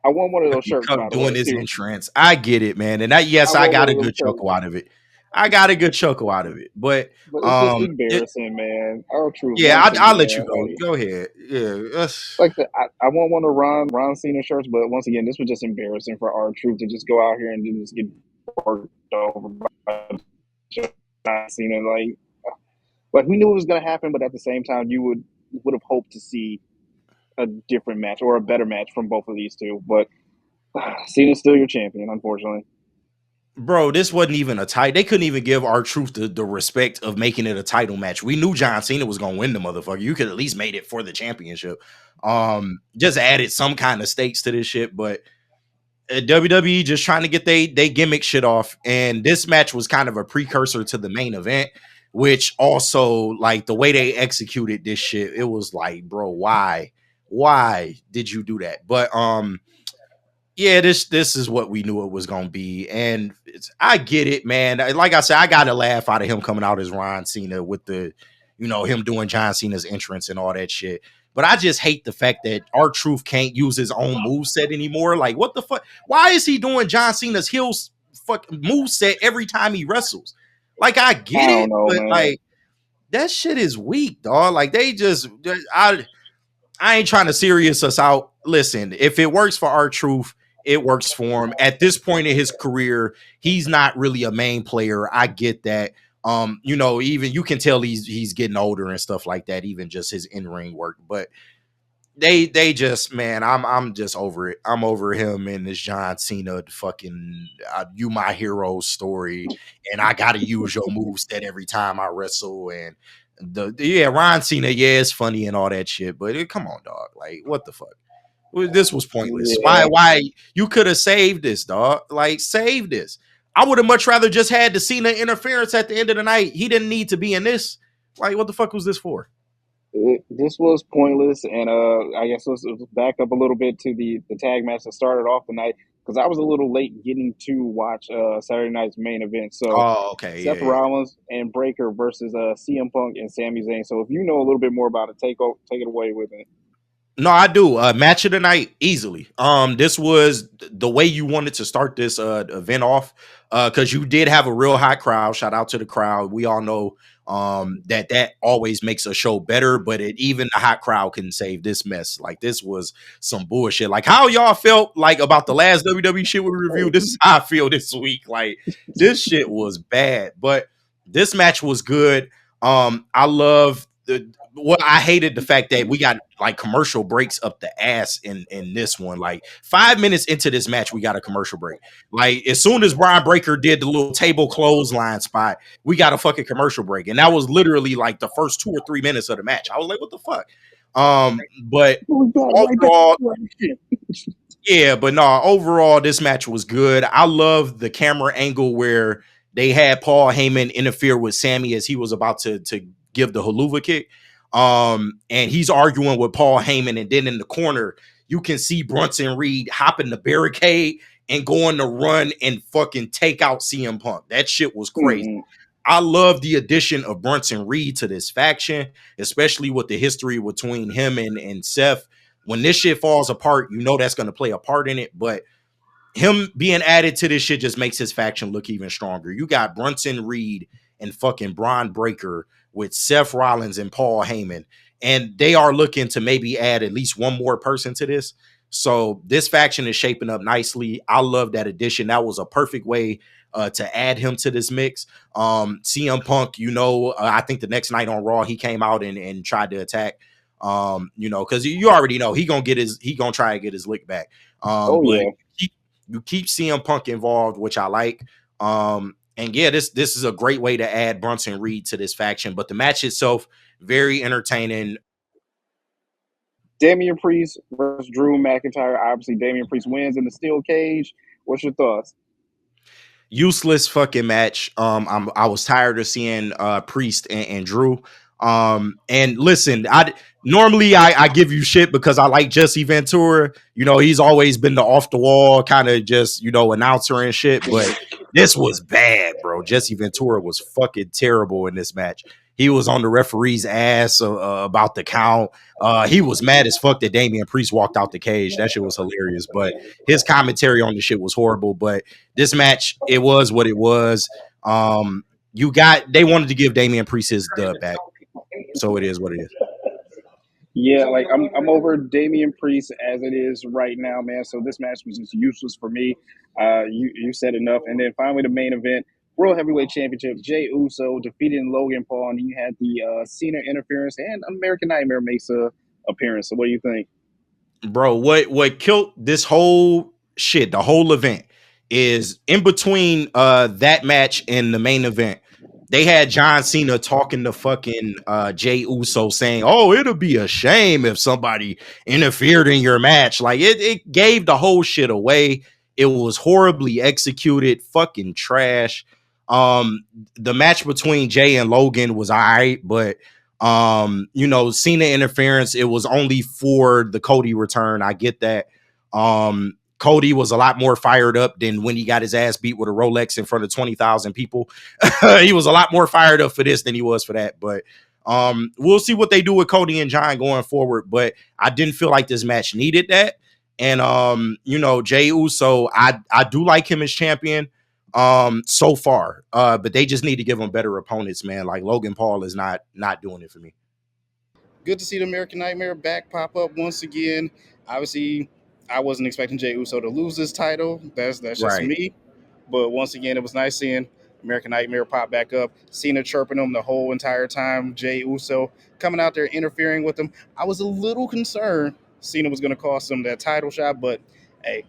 I want one of those shirts, by the doing way, his too. entrance. I get it, man, and I yes, I want got one a of those good shirts, chuckle out of it. I got a good chuckle out of it, but but it's just it, embarrassing, man. R-Truth yeah, once I'll let you again, go. Go ahead. Yeah, like I want one of Ron Cena shirts, but once again, this was just embarrassing for R-Truth to just go out here and just get worked over by John Cena. Like we knew it was going to happen, but at the same time, you would have hoped to see a different match or a better match from both of these two. But Cena's still your champion, unfortunately. bro, this wasn't even a title. They couldn't even give R-Truth the respect of making it a title match. We knew John Cena was gonna win the motherfucker. You could at least made it for the championship. Just added some kind of stakes to this shit, but WWE just trying to get they gimmick shit off. And this match was kind of a precursor to the main event, which also like the way they executed this shit, it was like, bro, why did you do that? But yeah, this is what we knew it was gonna be, and I get it, man. Like I said, I got a laugh out of him coming out as Ron Cena with the, him doing John Cena's entrance and all that shit. But I just hate the fact that R-Truth can't use his own move set anymore. Like, what the fuck? Why is he doing John Cena's heels fuck move set every time he wrestles? Like, I I get don't it, know, but man. like that shit is weak, dog. Like I ain't trying to serious us out. Listen, if it works for R-Truth, it works for him. At this point in his career, he's not really a main player. I get that. Even you can tell he's getting older and stuff like that, even just his in-ring work. But they just, man, I'm just over it. I'm over him and this John Cena fucking you my hero story, and I gotta use your moveset every time I wrestle. And yeah, Ron Cena, yeah, it's funny and all that shit, but come on, dog, like what the fuck? This was pointless. Yeah, Why you could have saved this, dog? Like save this. I would have much rather just had the Cena interference at the end of the night. He didn't need to be in this. Like, what the fuck was this for? This was pointless, and I guess let's back up a little bit to the tag match that started off the night because I was a little late getting to watch Saturday night's main event. So Oh, okay, Seth yeah, yeah. Rollins and Breaker versus CM Punk and Sami Zayn. So if you know a little bit more about it, take it away with it. No, I do. Match of the night easily. This was the way you wanted to start this event off. Because you did have a real hot crowd. Shout out to the crowd. We all know that always makes a show better, but even the hot crowd couldn't save this mess. Like this was some bullshit. Like how y'all felt like about the last WWE shit we reviewed. This is how I feel this week. Like this shit was bad, but this match was good. I love the well, I hated the fact that we got like commercial breaks up the ass in this one. Like 5 minutes into this match, we got a commercial break. Like as soon as Brian Breaker did the little table clothesline spot, we got a fucking commercial break, and that was literally like the first 2 or 3 minutes of the match. I was like, what the fuck? But We got right back overall, right here. yeah, but no, overall, this match was good. I love the camera angle where they had Paul Heyman interfere with Sammy as he was about to give the haluva kick. And he's arguing with Paul Heyman, and then in the corner, you can see Brunson Reed hopping the barricade and going to run and fucking take out CM Punk. That shit was crazy. Mm-mm. I love the addition of Brunson Reed to this faction, especially with the history between him and Seth. When this shit falls apart, you know that's going to play a part in it. But him being added to this shit just makes his faction look even stronger. You got Brunson Reed and fucking Braun Breaker with Seth Rollins and Paul Heyman, and they are looking to maybe add at least one more person to this. So this faction is shaping up nicely. I love that addition. That was a perfect way to add him to this mix. CM Punk, I think the next night on Raw, he came out and tried to attack. Because you already know he gonna try to get his lick back. Oh But yeah. you keep CM Punk involved, which I like. And yeah, this is a great way to add Brunson Reed to this faction. But the match itself, very entertaining. Damian Priest versus Drew McIntyre. Obviously, Damian Priest wins in the steel cage. What's your thoughts? Useless fucking match. I was tired of seeing Priest and Drew. And listen, I give you shit because I like Jesse Ventura. He's always been the off the wall kind of just announcer and shit. But this was bad, bro. Jesse Ventura was fucking terrible in this match. He was on the referee's ass about the count. He was mad as fuck that Damian Priest walked out the cage. That shit was hilarious. But his commentary on the shit was horrible. But this match, it was what it was. They wanted to give Damian Priest his dub back. So it is what it is. Yeah, like I'm over Damian Priest as it is right now, man. So this match was just useless for me. You said enough. And then finally the main event, World Heavyweight Championship, Jey Uso defeated Logan Paul, and you had the Cena interference, and American Nightmare makes a appearance. So what do you think? Bro, what killed this whole shit, the whole event, is in between that match and the main event. They had John Cena talking to fucking Jey Uso saying, "Oh, it'll be a shame if somebody interfered in your match." Like it gave the whole shit away. It was horribly executed, fucking trash. The match between Jay and Logan was all right, but Cena interference, it was only for the Cody return. I get that. Cody was a lot more fired up than when he got his ass beat with a Rolex in front of 20,000 people. He was a lot more fired up for this than he was for that. But we'll see what they do with Cody and John going forward. But I didn't feel like this match needed that. And Jey Uso, I do like him as champion so far. But they just need to give him better opponents, man. Like Logan Paul is not doing it for me. Good to see the American Nightmare back pop up once again. Obviously, I wasn't expecting Jey Uso to lose this title. That's just Right. me. But once again, it was nice seeing American Nightmare pop back up. Cena chirping him the whole entire time. Jey Uso coming out there interfering with him. I was a little concerned Cena was going to cost him that title shot, but hey,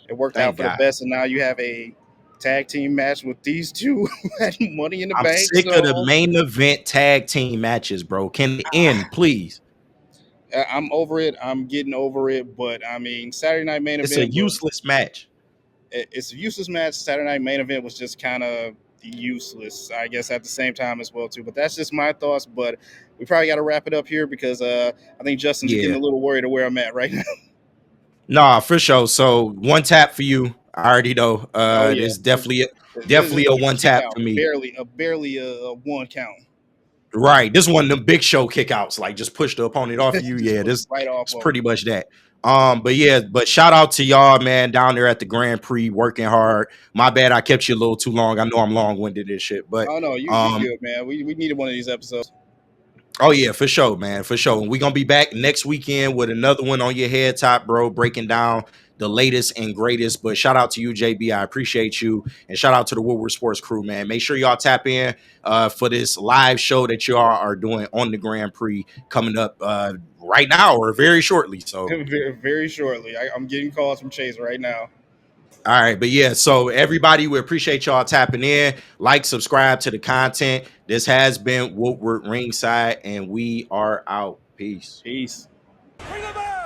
it worked out Thank for the God. best. And now you have a tag team match with these two at Money in the I'm Bank. sick of the So main event tag team matches, bro. Can it end, please? I'm over it. I'm getting over it. But I mean, Saturday Night Main It's a Event was useless match. it's a useless match. Saturday Night Main Event was just kind of useless, I guess, at the same time as well too. But that's just my thoughts. But we probably got to wrap it up here because I think Justin's getting Yeah. a little worried of where I'm at right now. Nah, for sure. So one tap for you. I already know. Oh yeah, This definitely this is definitely a like a one kick tap out, for me. barely a one count. Right. This one of them big show kickouts, like just push the opponent off of you. Just Yeah, put this right off is of him. pretty much that. But yeah, but shout out to y'all, man, down there at the Grand Prix, working hard. My bad, I kept you a little too long. I know I'm long-winded and shit, but Oh no, you good, man. We needed one of these episodes. oh yeah, for sure, man, for sure. And we're gonna be back next weekend with another one on your head top, bro, breaking down the latest and greatest. But shout out to you, JB. I appreciate you. And shout out to the Woodward Sports crew, man. Make sure y'all tap in for this live show that y'all are doing on the Grand Prix coming up right now or very shortly. So Very shortly. I'm getting calls from Chase right now. all right, but yeah, so everybody, we appreciate y'all tapping in. Like, subscribe to the content. This has been Woodward Ringside, and we are out. Peace. Peace. Bring them back!